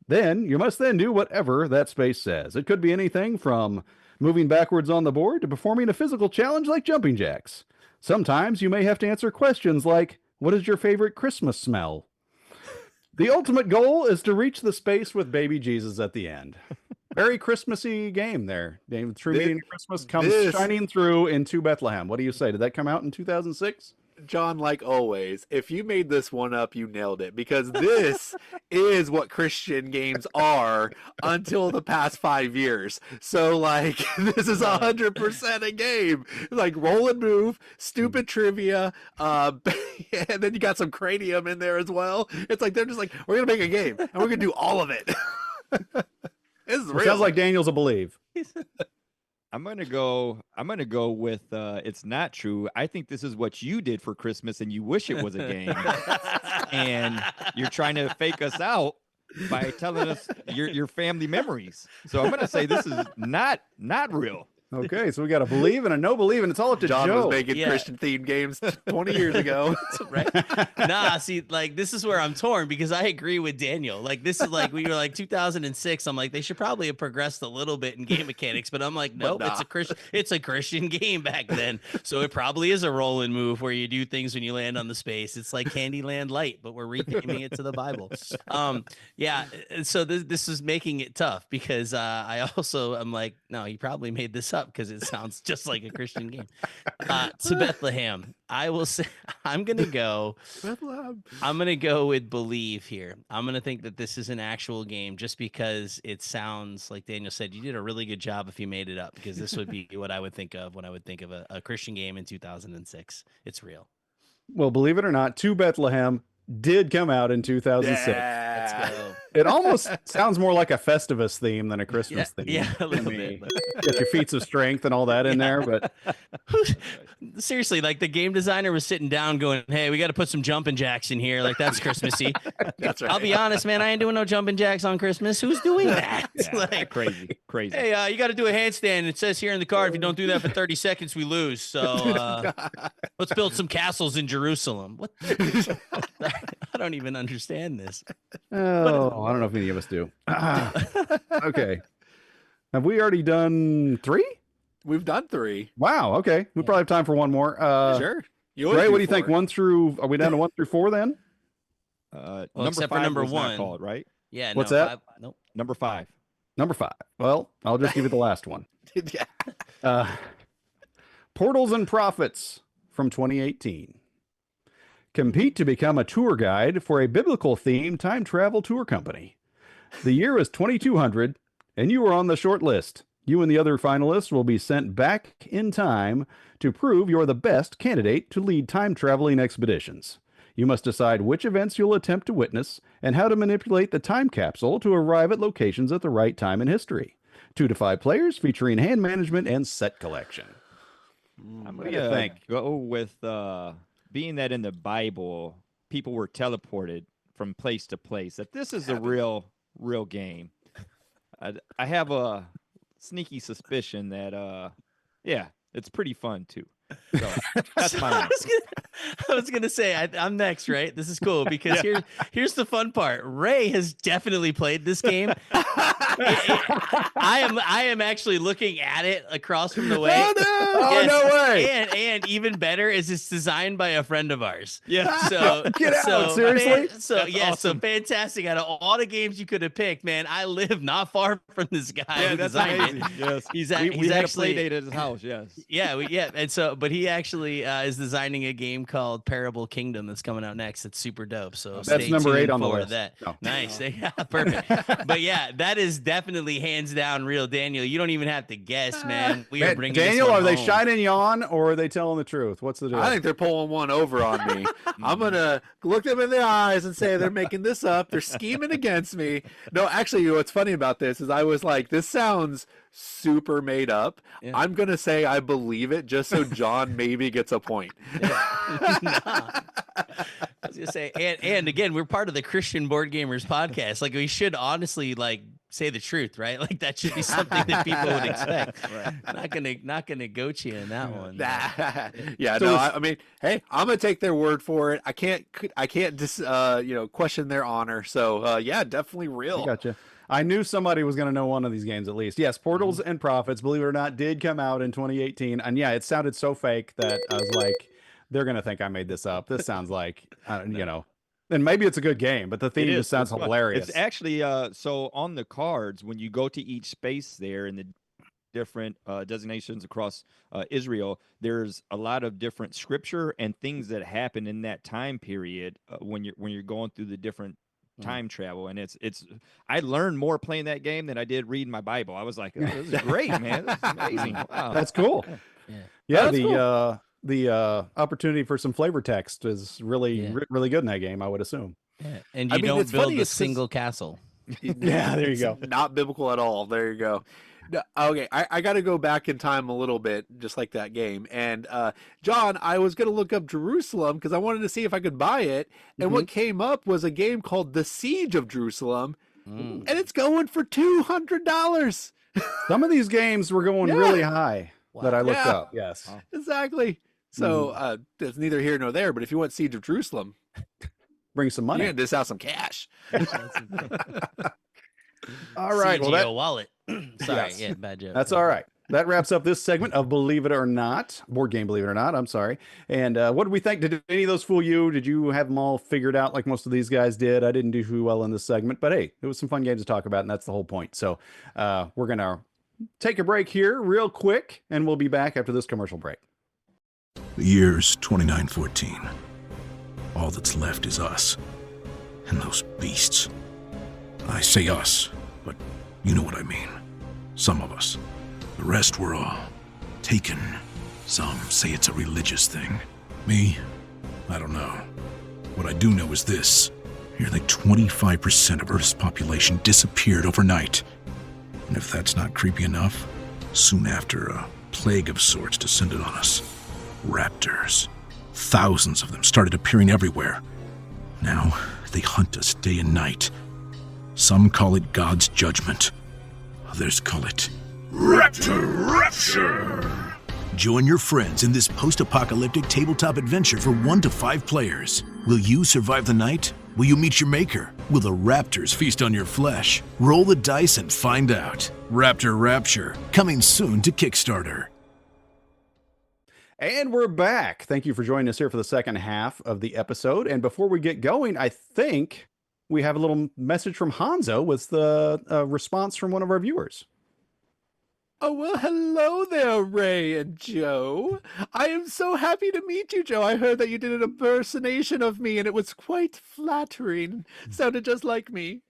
S3: Then you must do whatever that space says. It could be anything from moving backwards on the board to performing a physical challenge like jumping jacks. Sometimes you may have to answer questions like, what is your favorite Christmas smell? The ultimate goal is to reach the space with baby Jesus at the end. Very Christmassy game there. The true meaning of Christmas comes shining through into Bethlehem. What do you say? Did that come out in 2006?
S1: John, like always, if you made this one up, you nailed it, because this is what Christian games are until the past 5 years. So, like, this is 100% a game. Like, roll and move, stupid trivia, and then you got some cranium in there as well. It's like, they're just like, we're going to make a game, and we're going to do all of it. This is real.
S3: Sounds like Daniel's a believe.
S2: I'm gonna go with it's not true. I think this is what you did for Christmas, and you wish it was a game, and you're trying to fake us out by telling us your family memories. So I'm gonna say this is not real.
S3: Okay, so we got a believe and a no believe, and it's all up to
S1: John
S3: Joe.
S1: was making Christian themed games 20 years ago.
S4: Right? Nah, see, like this is where I'm torn because I agree with Daniel. Like this is like we were like 2006. I'm like they should probably have progressed a little bit in game mechanics, but I'm like nope, it's a Christian game back then, so it probably is a roll and move where you do things when you land on the space. It's like Candyland Light, but we're retheming it to the Bible. Yeah. So this is making it tough because I'm like no, he probably made this up because it sounds just like a Christian game. To Bethlehem, I will say I'm gonna go with believe here. I'm gonna think that this is an actual game just because it sounds like Daniel said you did a really good job if you made it up, because this would be what I would think of when I would think of a Christian game in 2006. It's real.
S3: Well, believe it or not, To Bethlehem did come out in 2006.
S1: Yeah.
S4: Let's go.
S3: It almost sounds more like a Festivus theme than a Christmas theme.
S4: Yeah, a little bit.
S3: Get your feats of strength and all that in there, but
S4: seriously, like the game designer was sitting down going, hey, we got to put some jumping jacks in here. Like that's Christmassy.
S1: That's right.
S4: I'll be honest, man, I ain't doing no jumping jacks on Christmas. Who's doing that?
S2: Like crazy.
S4: Hey, you got to do a handstand. It says here in the card, if you don't do that for 30 seconds, we lose. So let's build some castles in Jerusalem. What? I don't even understand this.
S3: Oh, I don't know if any of us do. Okay. Have we already done 3?
S1: We've done 3.
S3: Wow. Okay. We probably have time for one more.
S1: Sure.
S3: Ray, what do you think? 1 through, are we down to 1 through 4 then?
S4: Except for number 1
S2: called, right?
S4: Yeah.
S3: What's
S4: no,
S3: that?
S4: 5, nope.
S2: Number 5.
S3: Number 5. Well, I'll just give you the last one.
S1: Yeah.
S3: Portals and Prophets from 2018. Compete to become a tour guide for a biblical-themed time travel tour company. The year is 2200, and you are on the short list. You and the other finalists will be sent back in time to prove you're the best candidate to lead time-traveling expeditions. You must decide which events you'll attempt to witness and how to manipulate the time capsule to arrive at locations at the right time in history. 2 to 5 players featuring hand management and set collection.
S2: I'm going to go with... being that in the Bible, people were teleported from place to place, that this is a real game. I have a sneaky suspicion that, it's pretty fun too. So that's my answer.
S4: I was gonna say I'm next, right? This is cool because here's the fun part. Ray has definitely played this game, I am actually looking at it across from the way.
S3: Oh no! Oh no way!
S4: And even better is it's designed by a friend of ours.
S2: Yeah.
S4: So
S3: Get out, seriously?
S4: So
S2: That's
S4: yeah,
S2: awesome.
S4: so fantastic. Out of all the games you could have picked, man, I live not far from this guy.
S2: Yeah,
S4: who
S2: that's
S4: designed
S2: amazing.
S4: it.
S2: Yes.
S4: He's
S2: we
S4: he's
S2: had
S4: actually
S2: a play date at his house. Yes.
S4: yeah, and so, but he actually is designing a game called Parable Kingdom that's coming out next. It's super dope. So
S3: That's
S4: stay
S3: number 8
S4: tuned
S3: on the
S4: for
S3: list.
S4: that.
S3: No.
S4: Nice, yeah, perfect. But yeah, that is definitely hands down real Daniel. You don't even have to guess, man. We are
S3: Man,
S4: bringing
S3: Daniel,
S4: this one
S3: are they
S4: home.
S3: shining you on or are they telling the truth? What's the deal?
S1: I think they're pulling one over on me. I'm gonna look them in the eyes and say they're making this up. They're scheming against me. No, actually, what's funny about this is I was like, this sounds super made up.
S4: Yeah.
S1: I'm gonna say I believe it just so John maybe gets a point.
S4: Nah. I was gonna say, and again, we're part of the Christian Board Gamers podcast. Like, we should honestly like say the truth, right? Like, that should be something that people would expect. Not gonna goat you in that one.
S1: Yeah,
S3: So
S1: no,
S3: it's-
S1: I mean, hey, I'm gonna take their word for it. I can't just question their honor. So yeah, definitely real.
S3: I gotcha. I knew somebody was going to know one of these games at least. Yes, Portals and Prophets, believe it or not, did come out in 2018. And yeah, it sounded so fake that I was like, they're going to think I made this up. This sounds like, and maybe it's a good game, but the theme
S2: It
S3: just
S2: is.
S3: sounds
S2: It's fun.
S3: hilarious.
S2: It's actually so on the cards when you go to each space there in the different designations across Israel, there's a lot of different scripture and things that happen in that time period when you're going through the different time travel, and it's I learned more playing that game than I did reading my Bible. I was like, oh, this is great, man. This is amazing. Wow.
S3: That's cool.
S4: Yeah.
S3: Yeah,
S1: That's
S3: the opportunity for some flavor text is really really good in that game, I would assume.
S4: Yeah. And
S1: I
S4: you
S1: mean,
S4: don't
S1: it's funny,
S4: build a
S1: it's 'cause-
S4: single castle.
S3: Yeah, there you go.
S1: Not biblical at all. There you go. No, okay, I got to go back in time a little bit, just like that game. And John, I was going to look up Jerusalem because I wanted to see if I could buy it. And what came up was a game called The Siege of Jerusalem, and it's going for $200.
S3: Some of these games were going
S1: Yeah.
S3: really high that I looked
S1: Yeah.
S3: up. Yes.
S1: Exactly. So it's neither here nor there. But if you want Siege of Jerusalem,
S3: Bring some
S1: you're
S3: money.
S1: going to dish out some cash.
S3: All right. Well,
S4: CGO wallet. Sorry,
S3: Yes.
S4: yeah, bad joke.
S3: that's all right. That wraps up this segment of Believe It or Not, board game Believe It or Not. I'm sorry. And what did we think? Did any of those fool you? Did you have them all figured out like most of these guys did? I didn't do too well in this segment, but hey, it was some fun games to talk about, and that's the whole point. So we're gonna take a break here real quick, and we'll be back after this commercial break.
S5: The year's 2914. All that's left is us. And those beasts. I say us, but you know what I mean. Some of us. The rest were all taken. Some say it's a religious thing. Me? I don't know. What I do know is this. Nearly 25% of Earth's population disappeared overnight. And if that's not creepy enough, soon after, a plague of sorts descended on us. Raptors. Thousands of them started appearing everywhere. Now, they hunt us day and night. Some call it God's judgment. Others call it Raptor Rapture. Join your friends in this post-apocalyptic tabletop adventure for 1 to 5 players. Will you survive the night? Will you meet your maker? Will the raptors feast on your flesh? Roll the dice and find out. Raptor Rapture, coming soon to Kickstarter.
S3: And we're back. Thank you for joining us here for the second half of the episode. And before we get going, I think we have a little message from Hansa with the response from one of our viewers.
S1: Oh, well, hello there, Ray and Joe. I am so happy to meet you, Joe. I heard that you did an impersonation of me, and it was quite flattering. Sounded just like me.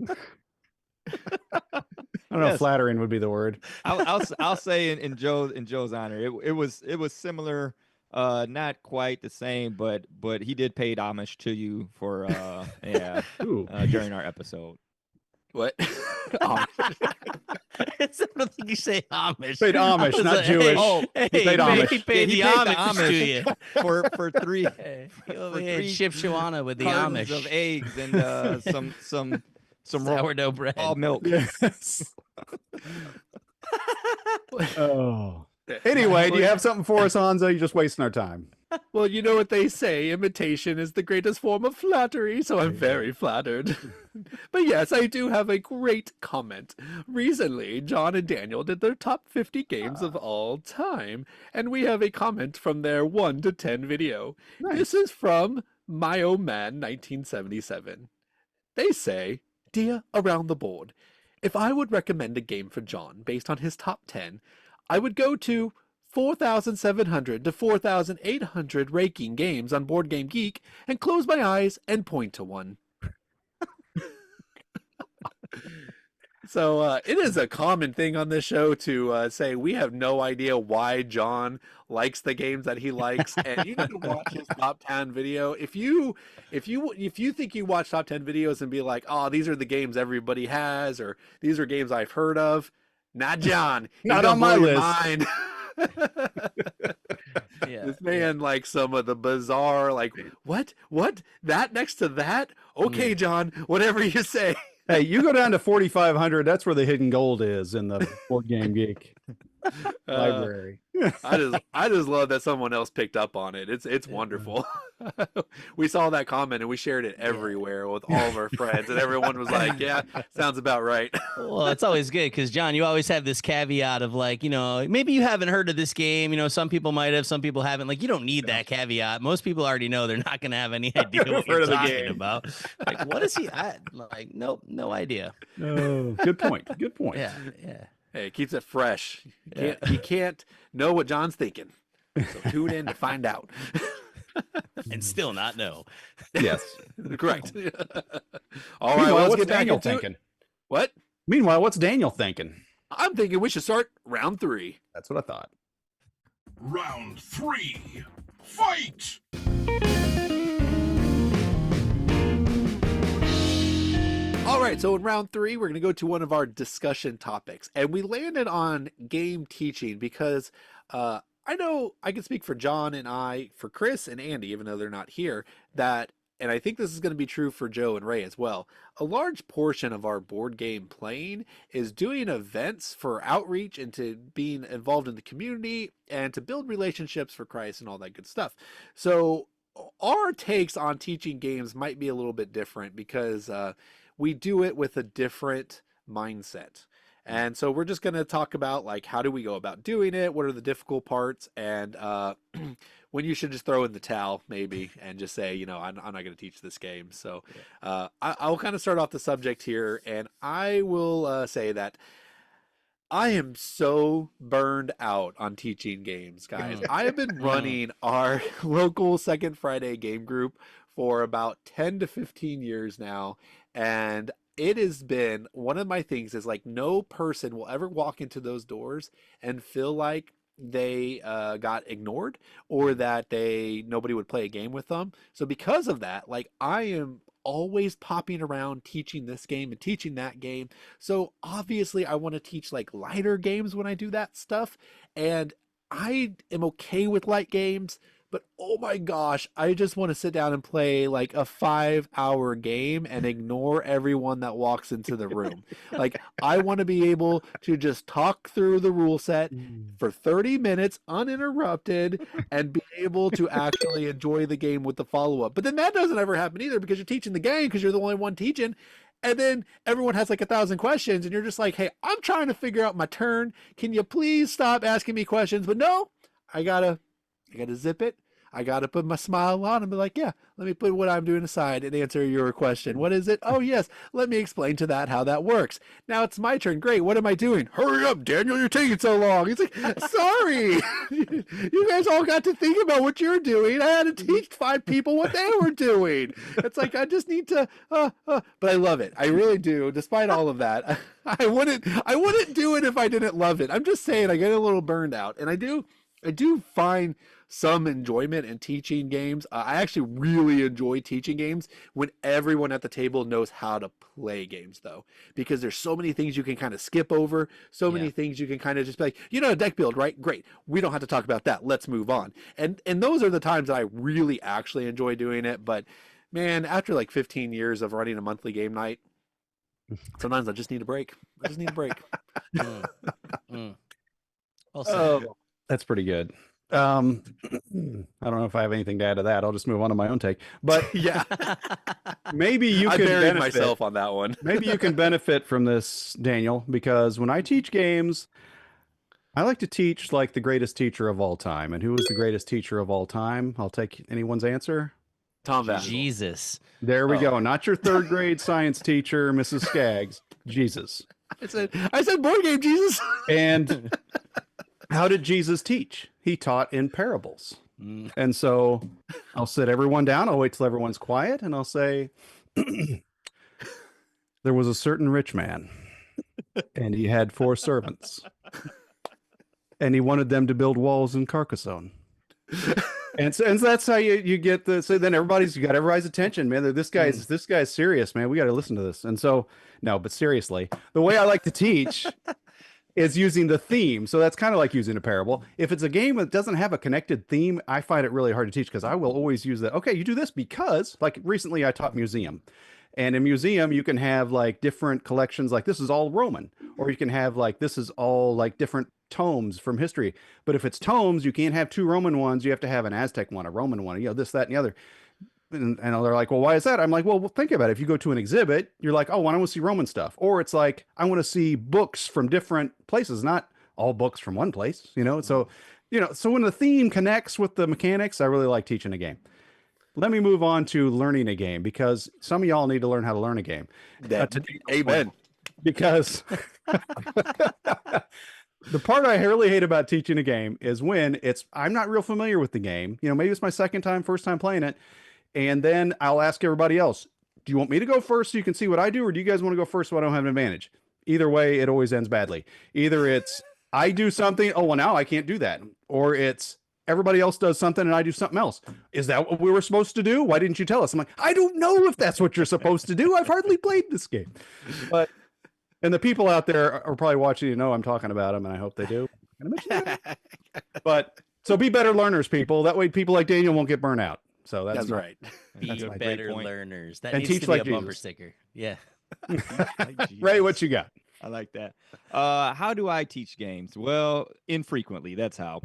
S3: I don't know if flattering would be the word.
S2: I'll say in Joe's honor, it was similar, not quite the same, but he did pay homage to you for during our episode.
S1: What?
S4: I don't think you say Amish.
S3: Paid Amish,
S4: I was
S3: not
S4: like,
S3: Jewish.
S2: Oh,
S4: Hey,
S3: he paid Amish.
S4: He paid
S2: He
S4: the
S2: paid the
S4: Amish to
S2: Amish.
S4: you.
S2: for 3
S4: Over
S2: for
S4: here,
S2: 3
S4: Ship Shawana with the
S2: cartons
S4: Amish.
S2: of eggs and some raw
S4: Sourdough bread.
S2: milk.
S3: Yes. Oh. Anyway, do you have something for us, Hansa? You're just wasting our time.
S1: Well, you know what they say, imitation is the greatest form of flattery, so I'm very flattered. But yes, I do have a great comment. Recently, John and Daniel did their top 50 games of all time, and we have a comment from their 1 to 10 video. This is from My Oh Man 1977. They say, "Dear Around the Board, if I would recommend a game for John based on his top 10, I would go to 4,700 to 4,800 ranking games on Board Game Geek and close my eyes and point to one." So it is a common thing on this show to say we have no idea why John likes the games that he likes, and you need to watch his top 10 video. If you think you watch top 10 videos and be like, "Oh, these are the games everybody has," or "These are games I've heard of," not John.
S3: Not on my list.
S1: Mind. This man likes some of the bizarre, like, what that next to that. Okay, John, whatever you say.
S3: Hey, you go down to 4,500. That's where the hidden gold is in the Board Game Geek library.
S1: I just love that someone else picked up on it. It's wonderful. We saw that comment and we shared it everywhere with all of our friends, and everyone was like, "Yeah, sounds about right."
S4: Well, it's always good because, John, you always have this caveat of like, maybe you haven't heard of this game. Some people might have, some people haven't. Like, you don't need that caveat. Most people already know they're not going to have any idea what you're talking about. Like, what is he? Nope, no idea.
S3: Oh, good point. Good point.
S4: Yeah.
S1: Hey, it keeps it fresh. You can't know what John's thinking. So tune in to find out.
S4: And still not know.
S3: Yes.
S1: Correct. All right,
S3: Meanwhile,
S1: let's
S3: what's
S1: get back
S3: Daniel
S1: into
S3: thinking?
S1: it. What?
S3: Meanwhile, what's Daniel thinking?
S1: I'm thinking we should start round 3.
S3: That's what I thought.
S5: Round 3. Fight!
S1: All right, so in round 3, we're going to go to one of our discussion topics. And we landed on game teaching because I know I can speak for John and I, for Chris and Andy, even though they're not here, that, and I think this is going to be true for Joe and Ray as well, a large portion of our board game playing is doing events for outreach and to being involved in the community and to build relationships for Christ and all that good stuff. So our takes on teaching games might be a little bit different because we do it with a different mindset. And so we're just going to talk about, like, how do we go about doing it? What are the difficult parts? And when you should just throw in the towel, maybe, and just say, I'm not going to teach this game. So I'll kind of start off the subject here. And I will say that I am so burned out on teaching games, guys. I have been running our local Second Friday game group for about 10 to 15 years now. And it has been one of my things is like no person will ever walk into those doors and feel like they got ignored or that nobody would play a game with them. So because of that, like I am always popping around teaching this game and teaching that game. So obviously I want to teach like lighter games when I do that stuff. And I am okay with light games, but oh my gosh, I just want to sit down and play like a 5-hour game and ignore everyone that walks into the room. Like I want to be able to just talk through the rule set for 30 minutes uninterrupted and be able to actually enjoy the game with the follow-up. But then that doesn't ever happen either because you're teaching the game because you're the only one teaching. And then everyone has like 1,000 questions and you're just like, hey, I'm trying to figure out my turn. Can you please stop asking me questions? But no, I gotta zip it. I gotta put my smile on and be like, yeah, let me put what I'm doing aside and answer your question. What is it? Oh yes, let me explain to that how that works. Now it's my turn. Great. What am I doing? Hurry up, Daniel, you're taking so long. He's like, sorry. You guys all got to think about what you're doing. I had to teach 5 people what they were doing. It's like I just need to but I love it. I really do. Despite all of that. I wouldn't do it if I didn't love it. I'm just saying I get a little burned out. And I do find some enjoyment in teaching games. I actually really enjoy teaching games when everyone at the table knows how to play games, though, because there's so many things you can kind of skip over, so many things you can kind of just be like, deck build, right? Great. We don't have to talk about that. Let's move on. And those are the times that I really actually enjoy doing it. But man, after like 15 years of running a monthly game night, sometimes I just need a break.
S4: Well said.
S3: Oh, that's pretty good. I don't know if I have anything to add to that. I'll just move on to my own take. But
S1: Yeah,
S3: maybe you
S1: I
S3: can
S1: buried
S3: benefit.
S1: myself on that one.
S3: Maybe you can benefit from this, Daniel, because when I teach games, I like to teach like the greatest teacher of all time. And who is the greatest teacher of all time? I'll take anyone's answer.
S1: Tom Vassal.
S4: Jesus.
S3: There we
S1: Oh.
S3: go. Not your third grade science teacher, Mrs. Skaggs. Jesus.
S1: I said board game, Jesus.
S3: And how did Jesus teach? He taught in parables.
S4: Mm.
S3: And so I'll sit everyone down. I'll wait till everyone's quiet and I'll say, there was a certain rich man and he had 4 servants and he wanted them to build walls in Carcassonne. And so that's how you get so then you got everybody's attention, man. This guy's serious, man. We got to listen to this. And so, no, but seriously, the way I like to teach is using the theme. So that's kind of like using a parable. If it's a game that doesn't have a connected theme, I find it really hard to teach because I will always use that. Okay, you do this because, like recently I taught museum. And in museum, you can have like different collections, like this is all Roman, or you can have like this is all like different tomes from history. But if it's tomes, you can't have 2 Roman ones. You have to have an Aztec one, a Roman one, this, that, and the other. And they're like, well, why is that? I'm like, well, think about it. If you go to an exhibit, you're like, oh, I want to see Roman stuff. Or it's like, I want to see books from different places, not all books from one place, So, so when the theme connects with the mechanics, I really like teaching a game. Let me move on to learning a game because some of y'all need to learn how to learn a game.
S1: Amen.
S3: Because the part I really hate about teaching a game is when I'm not real familiar with the game. Maybe it's my first time playing it. And then I'll ask everybody else, do you want me to go first so you can see what I do? Or do you guys want to go first so I don't have an advantage? Either way, it always ends badly. Either it's I do something. Oh, well, now I can't do that. Or it's everybody else does something and I do something else. Is that what we were supposed to do? Why didn't you tell us? I'm like, I don't know if that's what you're supposed to do. I've hardly played this game. And the people out there are probably watching, I'm talking about them and I hope they do. But so be better learners, people. That way people like Daniel won't get burnt out. So that's
S1: right.
S4: Be
S2: my great
S4: better
S2: point.
S4: learners. That
S3: And
S4: needs
S3: teach
S4: to be
S3: like
S4: a bumper
S3: Jesus.
S4: sticker. Yeah.
S3: Ray, what you got?
S2: I like that. How do I teach games? Well, infrequently. That's how.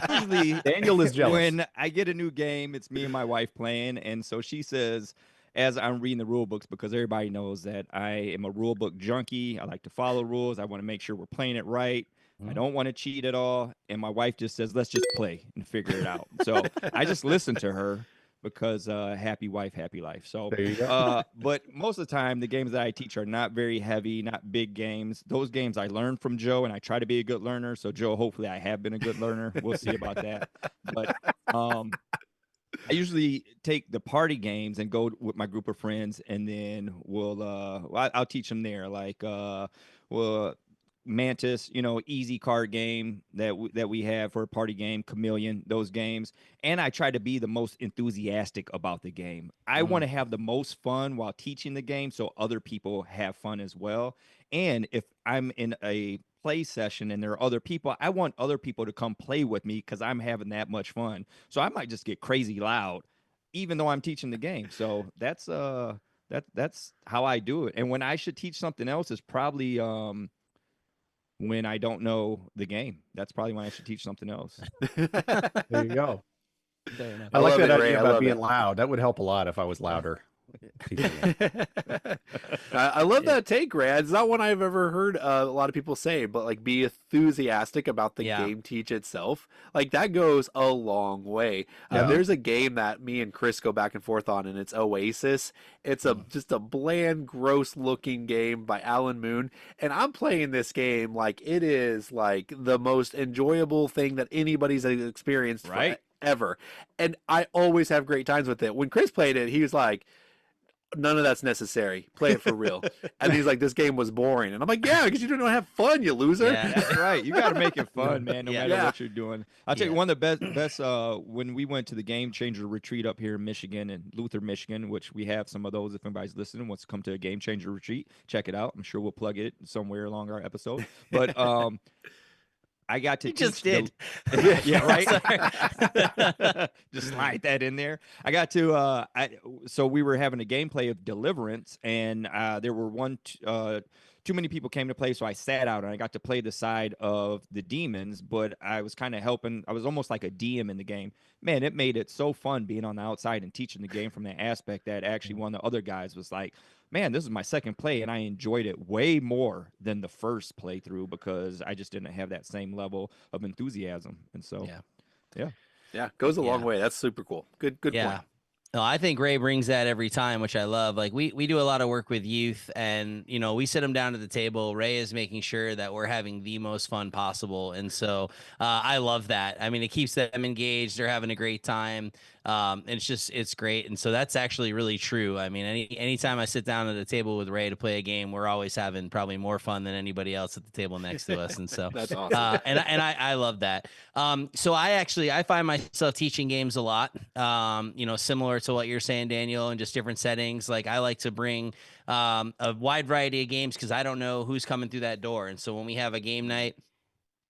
S2: Usually,
S3: Daniel is jealous.
S2: when I get a new game, it's me and my wife playing, and so she says, as I'm reading the rule books, because everybody knows that I am a rule book junkie. I like to follow rules. I want to make sure we're playing it right. I don't want to cheat at all. And my wife just says, let's just play and figure it out. So I just listen to her because happy wife, happy life. So
S3: There you go.
S2: but most of the time, the games that I teach are not very heavy, not big games. Those games I learned from Joe, and I try to be a good learner. So Joe, hopefully I have been a good learner. We'll see about that. But I usually take the party games and go with my group of friends, and then I'll teach them there. Like Mantis, easy card game that we have for a party game, Chameleon, those games. And I try to be the most enthusiastic about the game. I want to have the most fun while teaching the game so other people have fun as well. And if I'm in a play session and there are other people, I want other people to come play with me because I'm having that much fun. So I might just get crazy loud even though I'm teaching the game. So that's how I do it. And when I should teach something else is probably when I don't know the game. That's probably when I should teach something else.
S3: There you go.
S4: Fair enough.
S3: I like
S1: love
S3: that
S1: it, Ray.
S3: idea
S1: I
S3: about
S1: love
S3: being
S1: it.
S3: loud. That would help a lot if I was louder.
S1: I love that take, Ray. It's not one I've ever heard a lot of people say, but like be enthusiastic about the game teach itself. Like that goes a long way.
S3: Yeah.
S1: There's a game that me and Chris go back and forth on, and it's Oasis. It's just a bland, gross looking game by Alan Moon. And I'm playing this game like it is like the most enjoyable thing that anybody's experienced ever. And I always have great times with it. When Chris played it, he was like, none of that's necessary. Play it for real. And he's like, this game was boring. And I'm like, yeah, because you don't have fun, you loser.
S4: Yeah.
S2: That's right. You got to make it fun, man, no
S4: Yeah.
S2: matter
S1: Yeah.
S2: what you're doing. I'll tell you one of the best when we went to the Game Changer retreat up here in Michigan and Luther, Michigan, which we have some of those. If anybody's listening, wants to come to a Game Changer retreat, check it out. I'm sure we'll plug it somewhere along our episode. But I got to
S4: You
S2: teach
S4: just did.
S2: yeah, right. Just slide that in there. I got to so we were having a gameplay of Deliverance, and there were too many people came to play, so I sat out and I got to play the side of the demons, but I was kind of helping. I was almost like a DM in the game. Man, it made it so fun being on the outside and teaching the game from that aspect that actually one of the other guys was like, man, this is my second play, and I enjoyed it way more than the first playthrough because I just didn't have that same level of enthusiasm. And so,
S1: Yeah, goes a long
S4: Yeah.
S1: way. That's super cool. Good point.
S4: No, I think Ray brings that every time, which I love. Like we do a lot of work with youth, and we sit them down at the table. Ray is making sure that we're having the most fun possible, and so I love that. I mean, it keeps them engaged. They're having a great time. It's great, and so that's actually really true. I mean, anytime I sit down at a table with Ray to play a game, we're always having probably more fun than anybody else at the table next to us, and so
S1: That's awesome.
S4: I love that. So I find myself teaching games a lot. Similar to what you're saying, Daniel, and just different settings. Like I like to bring a wide variety of games because I don't know who's coming through that door, and so when we have a game night,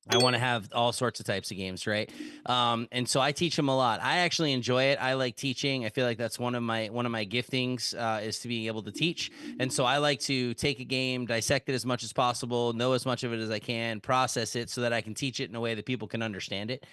S4: I want to have all sorts of types of games, right? And so I teach them a lot. I actually enjoy it. I like teaching. I feel like that's one of my giftings is to be able to teach. And so I like to take a game, dissect it as much as possible, know as much of it as I can, process it so that I can teach it in a way that people can understand it.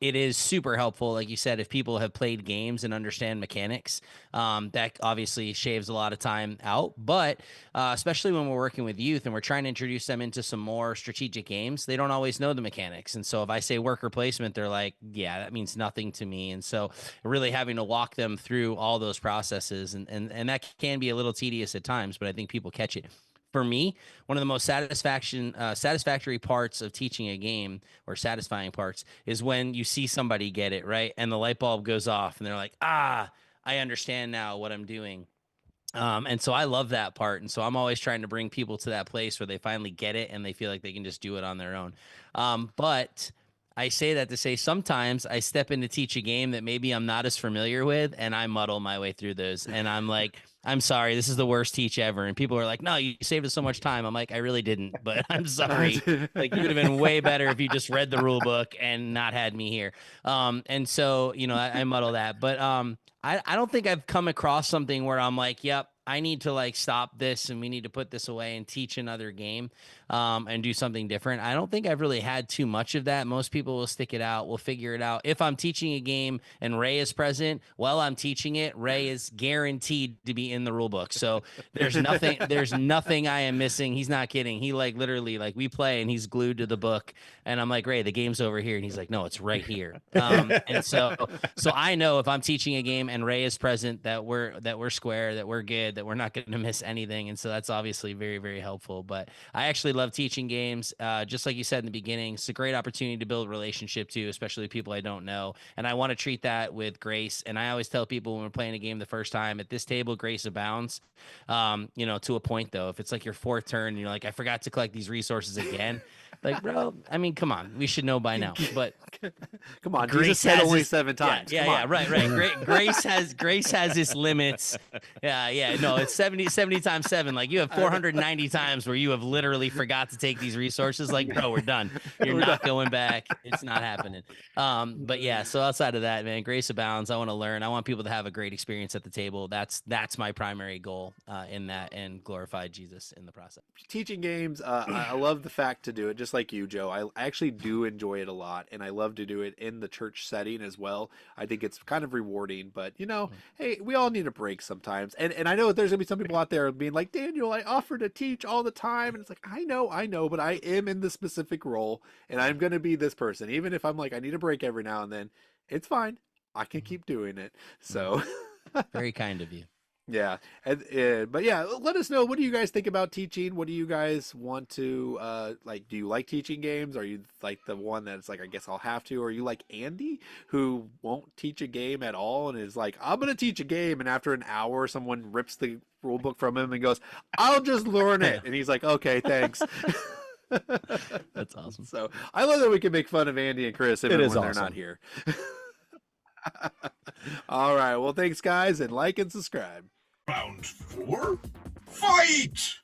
S4: It is super helpful, like you said, if people have played games and understand mechanics. That obviously shaves a lot of time out. But especially when we're working with youth and we're trying to introduce them into some more strategic games, they don't always know the mechanics. And so if I say worker placement, they're like, yeah, that means nothing to me. And so really having to walk them through all those processes and that can be a little tedious at times, but I think people catch it. For me, one of the most satisfactory parts of teaching a game, or satisfying parts, is when you see somebody get it right and the light bulb goes off and they're like, I understand now what I'm doing. And so I love that part. And so I'm always trying to bring people to that place where they finally get it and they feel like they can just do it on their own. But I say that to say sometimes I step in to teach a game that maybe I'm not as familiar with and I muddle my way through those. And I'm like, I'm sorry, this is the worst teach ever. And people are like, no, you saved us so much time. I'm like, I really didn't, but I'm sorry. Like you would have been way better if you just read the rule book and not had me here. And so, I muddle that, but I don't think I've come across something where I'm like, yep, I need to like stop this and we need to put this away and teach another game and do something different. I don't think I've really had too much of that. Most people will stick it out. We'll figure it out. If I'm teaching a game and Ray is present while I'm teaching it, Ray is guaranteed to be in the rule book. So there's nothing I am missing. He's not kidding. He like literally like we play and he's glued to the book and I'm like, Ray, the game's over here. And he's like, no, it's right here. And so I know if I'm teaching a game and Ray is present that we're square, that we're good, that we're not going to miss anything. And so that's obviously very, very helpful. But I actually love teaching games. Just like you said in the beginning, it's a great opportunity to build relationship too, especially people I don't know. And I want to treat that with grace. And I always tell people when we're playing a game the first time, at this table, grace abounds, to a point though. If it's like your fourth turn and you're like, I forgot to collect these resources again. Like, bro, I mean, come on, we should know by now. But
S1: come on, Jesus said only 7 times.
S4: Yeah, right. Grace has its limits. Yeah. No, it's 70 times 7. Like you have 490 times where you have literally forgot to take these resources. Like, bro, we're done. You're not going back. It's not happening. But yeah, so outside of that, man, grace abounds. I want to learn. I want people to have a great experience at the table. That's my primary goal in that, and glorify Jesus in the process.
S1: Teaching games, I love the fact to do it, just like you, Joe. I actually do enjoy it a lot, and I love to do it in the church setting as well. I think it's kind of rewarding, but hey, we all need a break sometimes. And I know there's gonna be some people out there being like, Daniel, I offer to teach all the time, and it's like, I know, but I am in this specific role, and I'm gonna be this person. Even if I'm like, I need a break every now and then, it's fine. I can keep doing it. So
S4: very kind of you.
S1: Yeah. But yeah, let us know. What do you guys think about teaching? What do you guys want to, like, do you like teaching games? Are you like the one that's like, I guess I'll have to, or are you like Andy who won't teach a game at all and is like, I'm going to teach a game. And after an hour, someone rips the rule book from him and goes, I'll just learn it. And he's like, okay, thanks.
S4: That's awesome.
S1: So I love that we can make fun of Andy and Chris even when they're not here. All right. Well, thanks guys, and like and subscribe.
S5: Round 4, fight!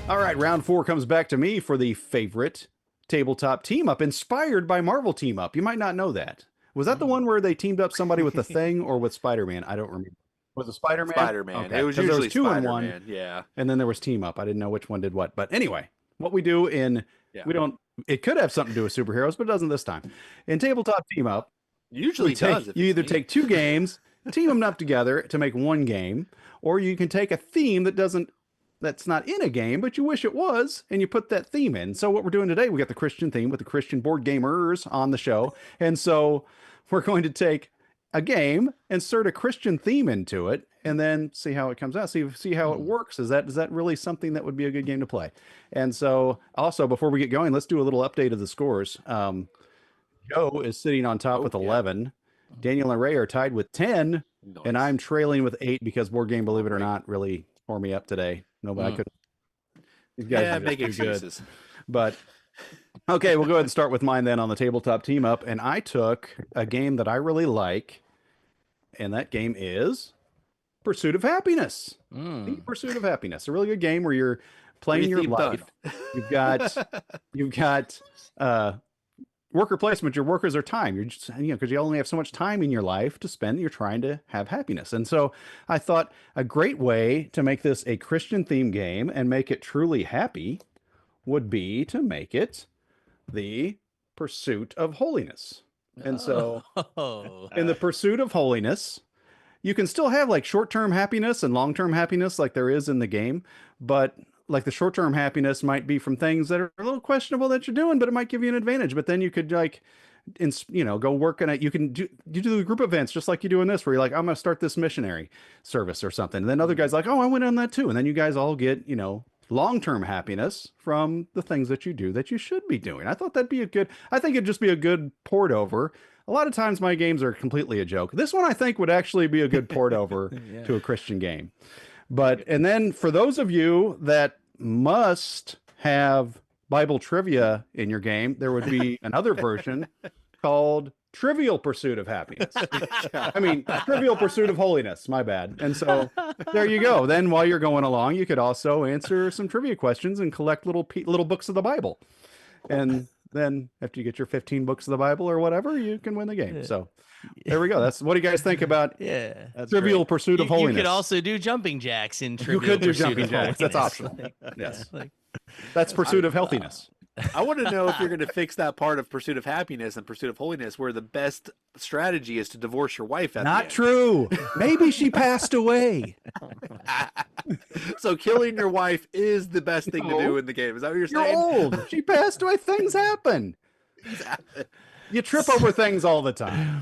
S3: All right, round 4 comes back to me for the favorite tabletop team up, inspired by Marvel Team Up. You might not know that. Was that the one where they teamed up somebody with the Thing or with Spider-Man? I don't remember. Was it Spider-Man?
S1: Spider-Man.
S3: Okay.
S1: It was
S3: 'Cause there
S1: usually
S3: two in
S1: Spider-Man.
S3: one,
S1: Yeah.
S3: and then there was Team Up. I didn't know which one did what. But anyway, what we do in
S1: Yeah.
S3: we don't. It could have something to do with superheroes, but it doesn't this time. In tabletop Team Up,
S1: Usually does. If
S3: you
S1: it's
S3: either
S1: me.
S3: take two games, team them up together to make one game, or you can take a theme that's not in a game, but you wish it was, and you put that theme in. So what we're doing today, we got the Christian theme with the Christian board gamers on the show. And so we're going to take a game, insert a Christian theme into it, and then see how it comes out. See how it works. Is that really something that would be a good game to play? And so also before we get going, let's do a little update of the scores. Joe is sitting on top with 11. Daniel and Ray are tied with 10.
S1: Nice.
S3: And I'm trailing with 8 because Board Game, believe it or not, really tore me up today. No, but I could. These guys are
S1: make
S3: just too good.
S1: excuses.
S3: But okay, we'll go ahead and start with mine then on the tabletop team up. And I took a game that I really like, and that game is Pursuit of Happiness. The Pursuit of Happiness, a really good game where you're playing your life. You've got worker placement. Your workers are time. You're just, because you only have so much time in your life to spend. You're trying to have happiness. And so I thought a great way to make this a Christian theme game and make it truly happy would be to make it the Pursuit of Holiness. And so in the Pursuit of Holiness, you can still have like short-term happiness and long-term happiness like there is in the game, but like the short-term happiness might be from things that are a little questionable that you're doing, but it might give you an advantage. But then you could go work on it. You do the group events just like you do in this, where you're like, I'm going to start this missionary service or something. And then other guys like, oh, I went on that too. And then you guys all get, long-term happiness from the things that you do that you should be doing. I thought I think it'd just be a good port over. A lot of times my games are completely a joke. This one I think would actually be a good port over to a Christian game. And then for those of you that must have Bible trivia in your game, there would be another version called Trivial Pursuit of Happiness. Trivial Pursuit of Holiness, my bad. And so there you go. Then while you're going along, you could also answer some trivia questions and collect little books of the Bible. And then after you get your 15 books of the Bible or whatever, you can win the game. So there we go. What do you guys think about Trivial Pursuit of Holiness?
S4: You could also do jumping jacks in Trivial
S3: You could do
S4: Pursuit
S3: jumping
S4: of
S3: jacks. That's
S4: Holiness.
S3: optional. Yes. That's Pursuit of Healthiness.
S1: I want to know if you're going to fix that part of Pursuit of Happiness and Pursuit of Holiness where the best strategy is to divorce your wife at the
S3: Not
S1: end.
S3: true. Maybe she passed away.
S1: So killing your wife is the best thing to do in the game. Is that what you're
S3: You're
S1: saying?
S3: old. She passed away. Things happen. You trip over things all the time.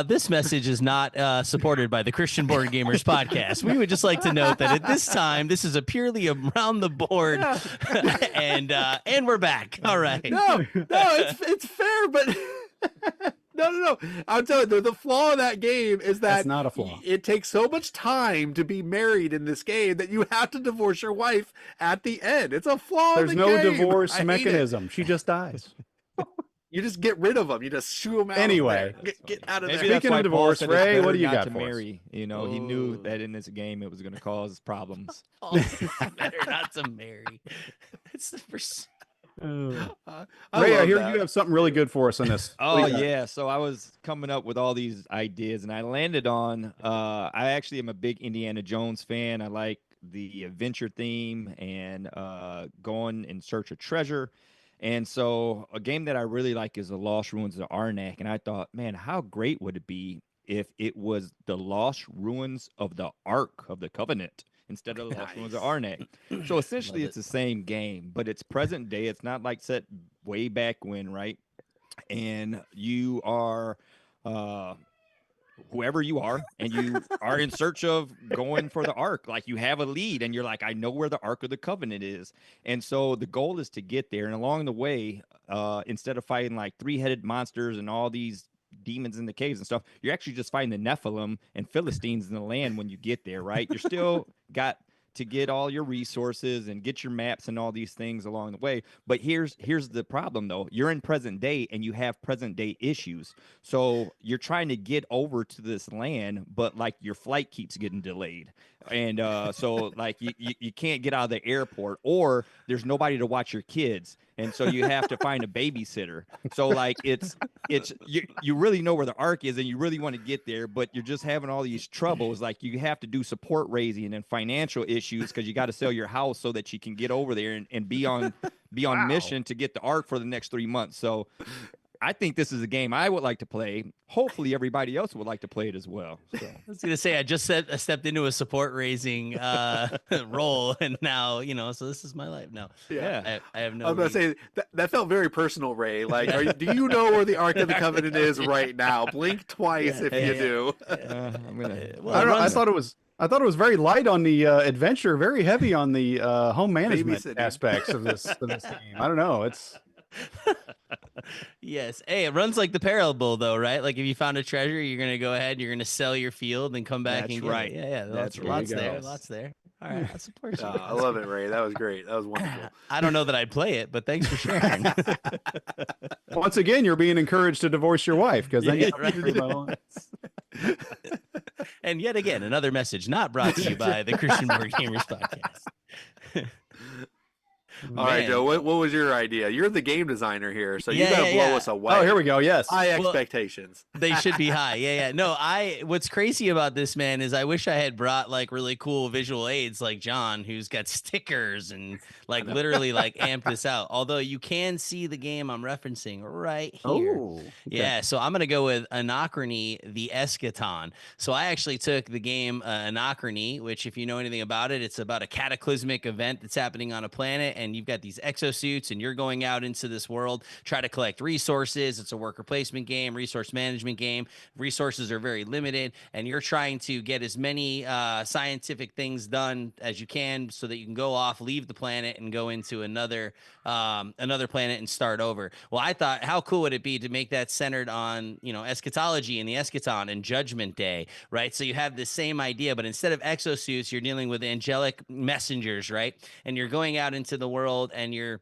S4: This message is not supported by the Christian Board Gamers podcast. We would just like to note that at this time, this is a purely around the board, and we're back. All right.
S1: No, it's fair, but no. I'm telling you, the flaw in that game is that
S3: That's not a flaw.
S1: It takes so much time to be married in this game that you have to divorce your wife at the end. It's a flaw.
S3: There's
S1: in the
S3: no
S1: game.
S3: divorce
S1: I hate it.
S3: mechanism. She just dies.
S1: You just get rid of them. You just shoo them out.
S3: Anyway.
S1: Get out of
S2: Maybe
S1: there.
S2: that's
S3: Speaking
S2: why
S3: of
S2: Paul
S3: divorce,
S2: said it's
S3: Ray, what
S2: better
S3: do you
S2: not
S3: got
S2: to
S3: for us?
S2: marry? He knew that in this game it was going to cause problems.
S4: Better not to marry. It's the first.
S3: Ray, I hear you have something really good for us on this.
S2: Oh
S3: Please.
S2: yeah, so I was coming up with all these ideas, and I landed on. I actually am a big Indiana Jones fan. I like the adventure theme and going in search of treasure. And so a game that I really like is The Lost Ruins of Arnak. And I thought, man, how great would it be if it was the Lost Ruins of the Ark of the Covenant instead of the Lost Ruins of Arnak? So essentially it's the same game, but it's present day. It's not like set way back when, right? And you are whoever you are, and you are in search of going for the Ark. Like you have a lead and you're like, I know where the Ark of the Covenant is. And so the goal is to get there. And along the way, instead of fighting like 3-headed monsters and all these demons in the caves and stuff, you're actually just fighting the Nephilim and Philistines in the land when you get there, right? You're still got to get all your resources and get your maps and all these things along the way. But here's the problem though. You're in present day and you have present day issues. So you're trying to get over to this land, but like your flight keeps getting delayed. And so like you can't get out of the airport, or there's nobody to watch your kids. and so you have to find a babysitter. So like it's you really know where the ark is and you really want to get there, but you're just having all these troubles. Like you have to do support raising and financial issues because you got to sell your house so that you can get over there and be on mission to get the ark for the next 3 months. So I think this is a game I would like to play. Hopefully everybody else would like to play it as well. So.
S4: I was gonna say I just stepped into a support raising role, and now so this is my life. No,
S1: Yeah.
S4: I have no.
S1: I was about to say that felt very personal, Ray. Like, do you know where the Ark of the Covenant is right now? Blink twice if you do.
S2: I'm gonna.
S3: I don't know. I thought it was very light on the adventure, very heavy on the home management aspects of this game. I don't know. It's
S4: Yes. Hey, it runs like the parable, though, right? Like if you found a treasure, you're gonna go ahead, you're gonna sell your field and come back
S2: That's
S4: and get
S2: right.
S4: it. Yeah,
S2: That's
S4: lots
S2: right.
S4: there. Lots there. All right, I support you.
S1: I love it, Ray. That was great. That was wonderful.
S4: I don't know that I'd play it, but thanks for sharing.
S3: once again, you're being encouraged to divorce your wife because then
S4: And yet again, another message not brought to you by the Christian Board Gamers Podcast.
S1: All right, Joe, what was your idea? You're the game designer here, so you
S4: Yeah,
S1: got to
S4: yeah,
S1: blow
S4: yeah.
S1: us away.
S3: Oh, here we go. Yes.
S1: High
S4: Well,
S1: expectations.
S4: They should be high. Yeah. No, what's crazy about this, man, is I wish I had brought like really cool visual aids like John, who's got stickers and like literally like amp this out. Although you can see the game I'm referencing right here.
S3: Oh, okay.
S4: Yeah, so I'm going to go with Anachrony, the Eschaton. So I actually took the game Anachrony, which if you know anything about it, it's about a cataclysmic event that's happening on a planet, and you've got these exosuits, and you're going out into this world, try to collect resources. It's a worker placement game, resource management game. Resources are very limited, and you're trying to get as many scientific things done as you can so that you can go off, leave the planet, and go into another planet and start over. Well, I thought, how cool would it be to make that centered on, eschatology and the eschaton and judgment day, right? So you have the same idea, but instead of exosuits, you're dealing with angelic messengers, right? And you're going out into the world and you're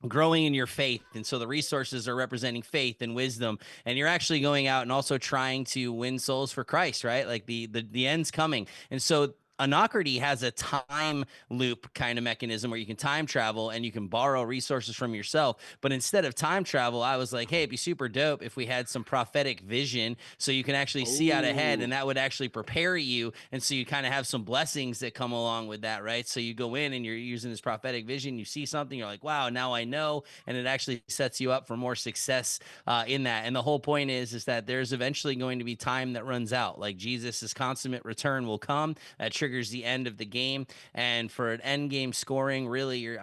S4: growing in your faith. And so the resources are representing faith and wisdom, and you're actually going out and also trying to win souls for Christ, right? Like the end's coming. And so Anachrony has a time loop kind of mechanism where you can time travel and you can borrow resources from yourself. But instead of time travel, I was like, hey, it'd be super dope if we had some prophetic vision so you can actually see out ahead, and that would actually prepare you. And so you kind of have some blessings that come along with that, right? So you go in and you're using this prophetic vision, you see something, you're like, wow, now I know. And it actually sets you up for more success in that. And the whole point is that there's eventually going to be time that runs out. Like Jesus' consummate return will come. That triggers the end of the game. And for an end game scoring, really, you're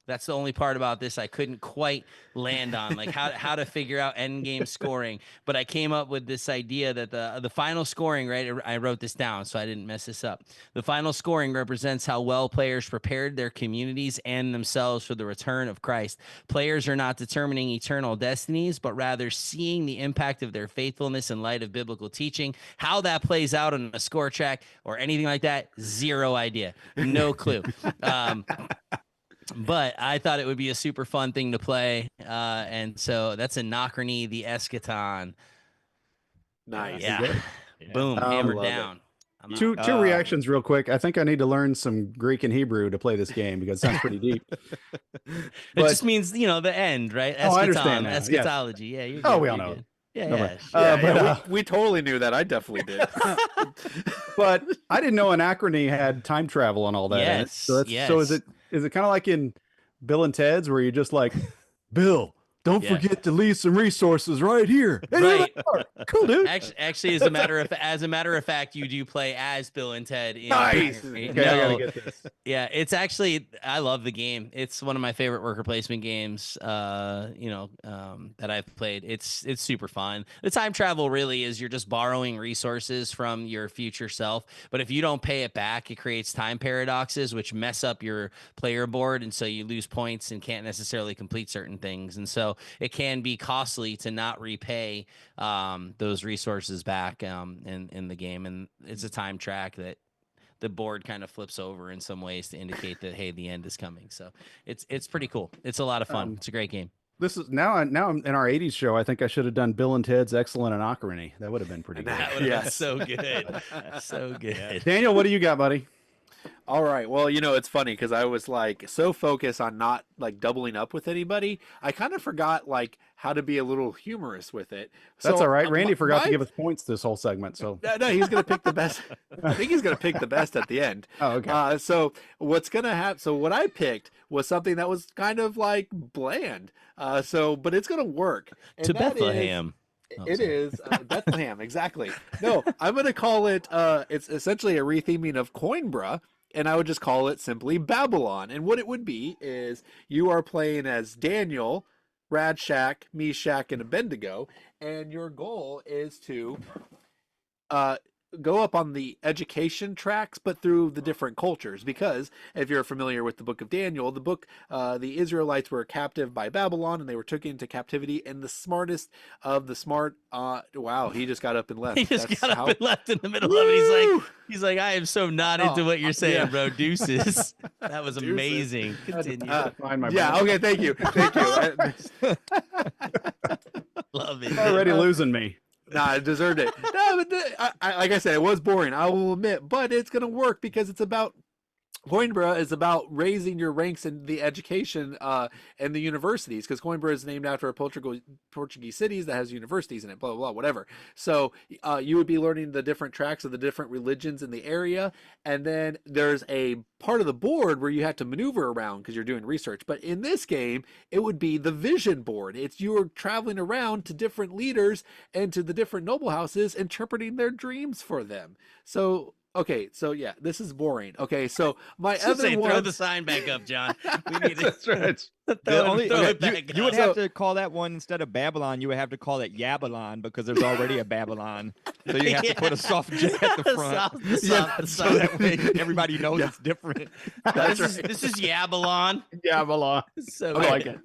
S4: that's the only part about this I couldn't quite land on, like how to figure out end game scoring. But I came up with this idea that the final scoring, right? I wrote this down so I didn't mess this up. The final scoring represents how well players prepared their communities and themselves for the return of Christ. Players are not determining eternal destinies, but rather seeing the impact of their faithfulness in light of biblical teaching. How that plays out on a score track or anything like that, zero idea, no clue. But I thought it would be a super fun thing to play. And so that's Anachrony, the Eschaton.
S1: Nice.
S4: Yeah. Boom. Hammered
S1: love it.
S4: down.
S3: Two reactions real quick. I think I need to learn some Greek and Hebrew to play this game because it sounds pretty deep.
S4: It just means, the end, right?
S3: Oh, I understand now.
S4: Eschatology. Yeah. You're
S3: Oh,
S4: good,
S3: we all
S4: you're
S3: know.
S4: good. Yeah,
S3: No,
S4: yeah.
S3: but,
S1: we totally knew that. I definitely did.
S3: but I didn't know Anachrony had time travel and all that. in it.
S4: Yes,
S3: So
S4: yes.
S3: so is it kind of like in Bill and Ted's where you're just like, Bill, don't
S4: Yeah.
S3: forget to leave some resources right here. And here
S4: Right.
S3: they are. Cool, dude.
S4: Actually, as a matter of fact, you do play as Bill and Ted. In
S1: Nice.
S4: Anachrony.
S3: Okay, I
S4: No,
S3: gotta get this.
S4: yeah, it's actually, I love the game. It's one of my favorite worker placement games, that I've played. It's super fun. The time travel really is you're just borrowing resources from your future self. But if you don't pay it back, it creates time paradoxes, which mess up your player board. And so you lose points and can't necessarily complete certain things. And so it can be costly to not repay those resources back in the game. And it's a time track that the board kind of flips over in some ways to indicate that, hey, the end is coming. So it's pretty cool. It's a lot of fun. It's a great game.
S3: This is now I'm in our 80s show. I think I should have done Bill and Ted's Excellent Anachrony. That would have been pretty good.
S4: That would have been
S1: Yes.
S4: so good. So good.
S3: Daniel, what do you got, buddy?
S1: All right. Well, it's funny because I was like so focused on not like doubling up with anybody, I kind of forgot like how to be a little humorous with it.
S3: That's
S1: So
S3: all right. Randy forgot to
S1: my
S3: give us points this whole segment. So
S1: no, he's gonna pick the best. I think he's gonna pick the best at the end.
S3: Oh, okay.
S1: So what's gonna happen? So what I picked was something that was kind of like bland. But it's gonna work. And
S4: To
S1: that is-
S4: Bethlehem.
S1: It is Bethlehem, exactly. No, I'm gonna call it. It's essentially a retheming of Coimbra, and I would just call it simply Babylon. And what it would be is you are playing as Daniel, Radshak, Meshach, and Abednego, and your goal is to go up on the education tracks, but through the different cultures. Because if you're familiar with the book of Daniel, the Israelites were captive by Babylon, and they were taken into captivity. And the smartest of the smart, wow, he just got up and left.
S4: He just
S1: That's
S4: got
S1: how-
S4: up and left in the middle of it. He's like, I am so not into what you're saying,
S1: yeah.
S4: bro. Deuces. That was
S1: Deuces.
S4: amazing. Continue.
S3: Find my
S1: Yeah.
S3: brain.
S1: Okay. Thank you. Thank you.
S4: Love it.
S3: Already losing me.
S1: Nah, I deserved it. No, but like I said, it was boring. I will admit, but it's gonna work because it's about Coimbra is about raising your ranks in the education and the universities, because Coimbra is named after a Portuguese cities that has universities in it, blah, blah, blah, whatever. So you would be learning the different tracks of the different religions in the area. And then there's a part of the board where you have to maneuver around because you're doing research. But in this game, it would be the vision board. It's you're traveling around to different leaders and to the different noble houses, interpreting their dreams for them. So okay, so yeah, this is boring. Okay, so my other
S4: Say,
S1: one,
S4: throw the sign back up, John. We need to
S3: That's right.
S4: throw it back
S2: You would
S4: up.
S2: have to call that one, instead of Babylon, you would have to call it Yabalon, because there's already a Babylon. So you have to put a soft J at the front. So that way everybody knows it's different.
S1: That's
S4: This is Yabalon.
S3: Yeah, Milan.
S4: So
S3: I
S1: Okay.
S3: like it.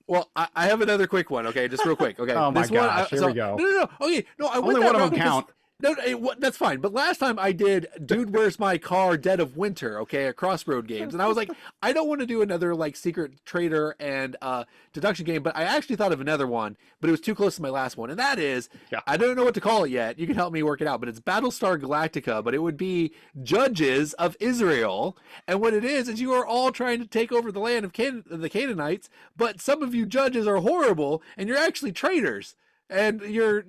S1: well, I have another quick one. Okay, just real quick. Okay,
S3: Oh my
S1: this one,
S3: gosh, here we go.
S1: No. Okay, no, I went
S3: Only
S1: that
S3: one of
S1: route
S3: them
S1: because-
S3: count.
S1: No, that's fine. But last time I did Dude, Where's My Car? Dead of Winter, okay, at Crossroad Games. And I was like, I don't want to do another like Secret Trader and deduction game, but I actually thought of another one, but it was too close to my last one. And that is,
S3: Yeah.
S1: I don't know what to call it yet. You can help me work it out, but it's Battlestar Galactica, but it would be Judges of Israel. And what it is you are all trying to take over the land of the Canaanites, but some of you judges are horrible and you're actually traitors. And you're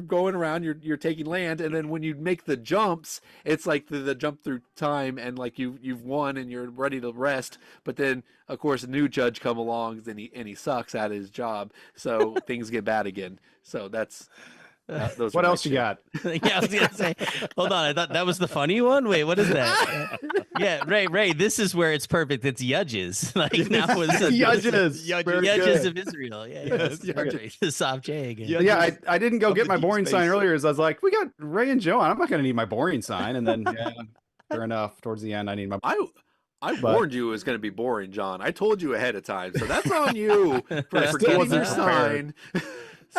S1: going around, you're taking land, and then when you make the jumps, it's like the jump through time, and like you've won and you're ready to rest. But then of course a new judge come along and he sucks at his job, so things get bad again. So that's those.
S3: What
S1: are my
S3: else you
S1: two.
S3: got?
S4: Yeah, I was gonna say. Hold on, I thought that was the funny one. Wait, what is that? Yeah, Ray. This is where it's perfect. It's Judges. Like now it's
S3: Judges. Very
S4: Judges
S3: good.
S4: of Israel. Yeah,
S3: Yes,
S4: yeah.
S3: perfect.
S4: The soft J again.
S2: Yeah.
S3: Yeah, I didn't go
S2: Of
S3: get
S2: the
S3: my
S2: deep
S3: boring sign
S2: space.
S3: earlier. As I was like, we got Ray and Joe on. I'm not going to need my boring sign. And then, yeah, sure enough, towards the end, I need my.
S1: I
S3: But-
S1: warned you it was going to be boring, John. I told you ahead of time, so that's on you for
S3: I still
S1: forgetting
S3: wasn't
S1: your
S3: prepared.
S1: sign.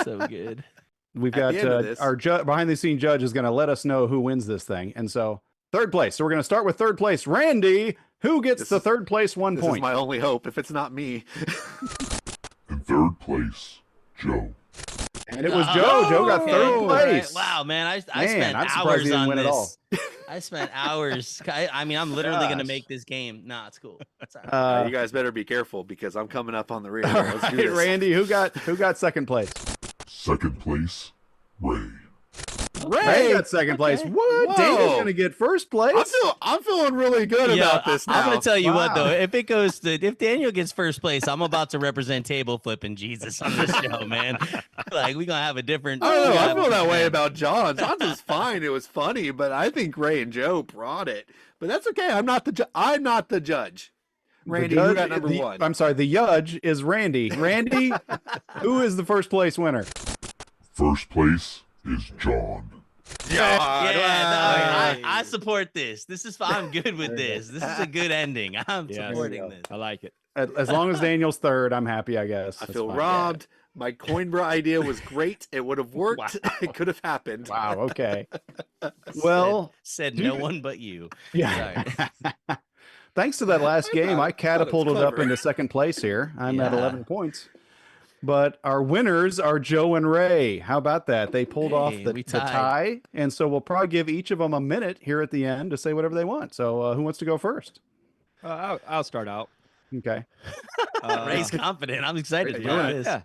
S4: So good.
S3: We've
S1: At
S3: got
S1: the end of this-
S3: our behind the scene judge is going to let us know who wins this thing. And so, third place. So we're going to start with third place. Randy, who gets
S1: This
S3: the
S1: is-
S3: third place 1
S1: This is
S3: point?
S1: my only hope. If it's not me,
S5: In third place, Joe.
S3: And it was Joe. Joe got
S4: Okay.
S3: third
S4: All right.
S3: place.
S4: Wow, man, I
S3: Man,
S4: spent
S3: I'm surprised
S4: hours
S3: he didn't
S4: on
S3: win at all.
S4: this. I spent hours. I mean, I'm literally gonna
S3: Gosh.
S4: make this game. Nah, it's cool. It's all right.
S3: Uh,
S1: you guys better be careful because I'm coming up on the rear.
S3: all
S1: Let's do
S3: right,
S1: this.
S3: Randy, who got second place?
S5: Second place, Ray.
S3: Ray got second place.
S4: Okay.
S3: What?
S1: Whoa.
S3: Daniel's going to get first place?
S1: I'm feeling really good
S4: Yeah,
S1: about this now.
S4: I'm gonna tell you what
S3: Wow.
S4: though, if Daniel gets first place, I'm about to represent table flipping Jesus on this show, man. Like we gonna have a different.
S1: I don't know.
S4: we
S1: I
S4: gonna
S1: feel
S4: have a
S1: that way
S4: different-
S1: about John. John's was fine. It was funny, but I think Ray and Joe brought it. But that's okay. I'm not the judge.
S3: The
S1: Randy,
S3: judge-
S1: who got number
S3: the-
S1: one?
S3: I'm sorry, the judge is Randy. Randy, who is the first place winner?
S5: First place is John.
S4: Yeah,
S1: Hey.
S4: no, I support this. This is I'm good with this. This is a good ending. I'm
S2: Yes.
S4: supporting this.
S2: I like it.
S3: As long as Daniel's third, I'm happy, I guess.
S1: I
S3: That's
S1: feel
S3: fine.
S1: robbed. My Coimbra idea was great. It would have worked.
S3: Wow.
S1: It could have happened.
S3: Wow, okay. Well,
S4: Said no one but you.
S3: yeah. Thanks to that last game, I catapulted up
S1: clever.
S3: into second place here. I'm at
S4: Yeah.
S3: 11 points. But our winners are Joe and Ray. How about that? They pulled off
S4: Hey,
S3: the
S4: we
S3: tie.
S4: tied.
S3: And so we'll probably give each of them a minute here at the end to say whatever they want. So who wants to go first?
S2: I'll start out.
S3: Okay.
S4: Ray's confident. I'm excited
S3: Ray's
S4: about
S3: doing it.
S4: this.
S2: Yeah.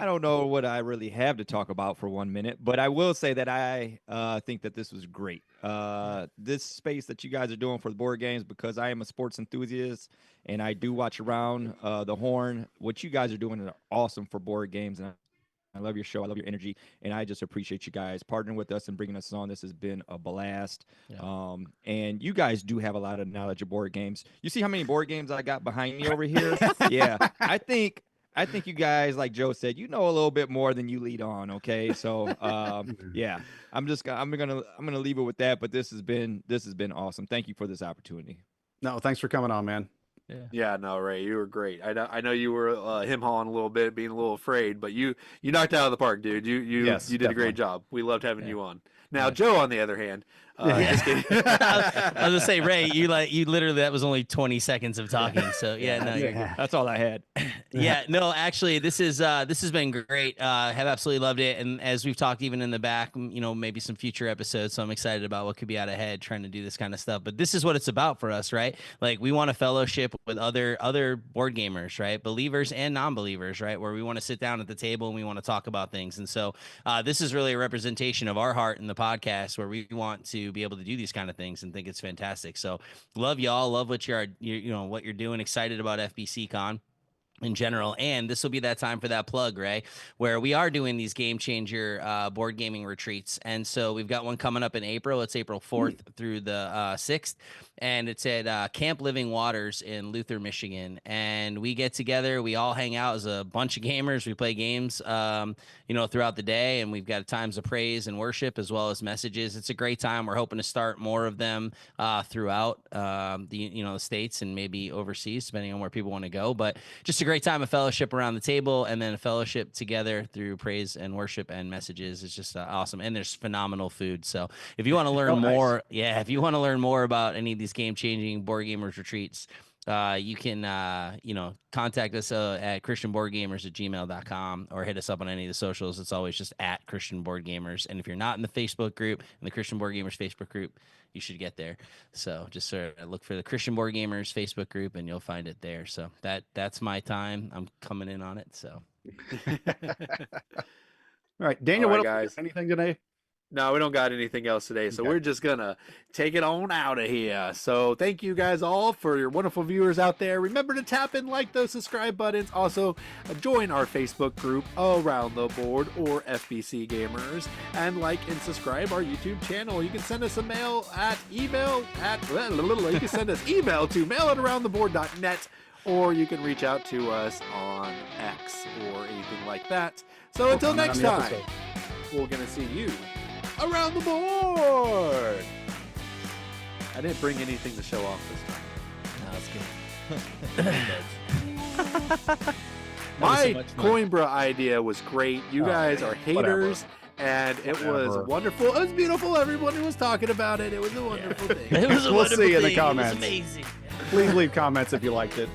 S2: I don't know what I really have to talk about for 1 minute, but I will say that I think that this was great. This space that you guys are doing for the board games, because I am a sports enthusiast and I do watch around the horn. What you guys are doing is awesome for board games, and I love your show. I love your energy, and I just appreciate you guys partnering with us and bringing us on. This has been a blast.
S4: Yeah.
S2: And you guys do have a lot of knowledge of board games. You see how many board games I got behind me over here? Yeah, I think you guys, like Joe said, you know a little bit more than you lead on. Okay, so yeah, I'm gonna leave it with that. But this has been awesome. Thank you for this opportunity.
S3: No, thanks for coming on, man.
S1: Yeah, no, Ray, you were great. I know you were him hawing a little bit, being a little afraid, but you knocked it out of the park, dude. You
S3: Yes,
S1: you did a
S3: definitely.
S1: great job. We loved having you on. Now, Joe, on the other hand, just kidding.
S4: I was gonna say, Ray, you literally, that was only 20 seconds of talking. So yeah, no, you're good.
S2: That's all I had.
S4: Yeah, no, actually, this has been great. Have absolutely loved it, and as we've talked even in the back, maybe some future episodes. So I'm excited about what could be out ahead, trying to do this kind of stuff. But this is what it's about for us, right? Like, we want a fellowship with other board gamers, right? Believers and non-believers, right? Where we want to sit down at the table and we want to talk about things. And so this is really a representation of our heart in the podcast, where we want to be able to do these kind of things and think it's fantastic. So love y'all, love what what you're doing. Excited about FBC Con in general, and this will be that time for that plug, Ray, where we are doing these game changer board gaming retreats. And so we've got one coming up in April. It's April 4th through the 6th, and it's at Camp Living Waters in Luther, Michigan. And we get together, we all hang out as a bunch of gamers. We play games throughout the day, and we've got times of praise and worship as well as messages. It's a great time. We're hoping to start more of them throughout the states and maybe overseas, depending on where people want to go. But just a great time of fellowship around the table, and then a fellowship together through praise and worship and messages. It's just awesome. And there's phenomenal food. So if you want to learn more, if you want to learn more about any of these game changing board gamers retreats, you can contact us at christianboardgamers@gmail.com, or hit us up on any of the socials. It's always just at Christian Board Gamers. And if you're not in the Facebook group, in the Christian Board Gamers Facebook group, you should get there. So just look for the Christian Board Gamers Facebook group, and you'll find it there. So that's my time. I'm coming in on it. So
S3: All right, Daniel,
S1: All right,
S3: what else?
S1: guys.
S3: Anything today?
S1: No, we don't got anything else today, so
S3: Okay.
S1: we're just gonna take it on out of here. So thank you guys all for your wonderful viewers out there. Remember to tap and like those subscribe buttons. Also, join our Facebook group Around the Board, or FBC Gamers, and like and subscribe our YouTube channel. You can send us a mail you can send us email to mail@aroundtheboard.net, or you can reach out to us on X or anything like that. So until
S3: comment
S1: next
S3: on the
S1: time,
S3: episode.
S1: we're gonna see you around the board. I didn't bring anything to show off this time.
S4: no, it's good.
S1: My
S4: much fun.
S1: Coimbra idea was great. You guys are haters, and it was
S3: Whatever.
S1: wonderful. It was beautiful. Everybody was talking about it. It was a wonderful thing.
S4: It was a
S3: We'll see
S4: wonderful
S3: you in the
S4: thing.
S3: comments.
S4: It was amazing.
S3: Please leave comments if you liked it.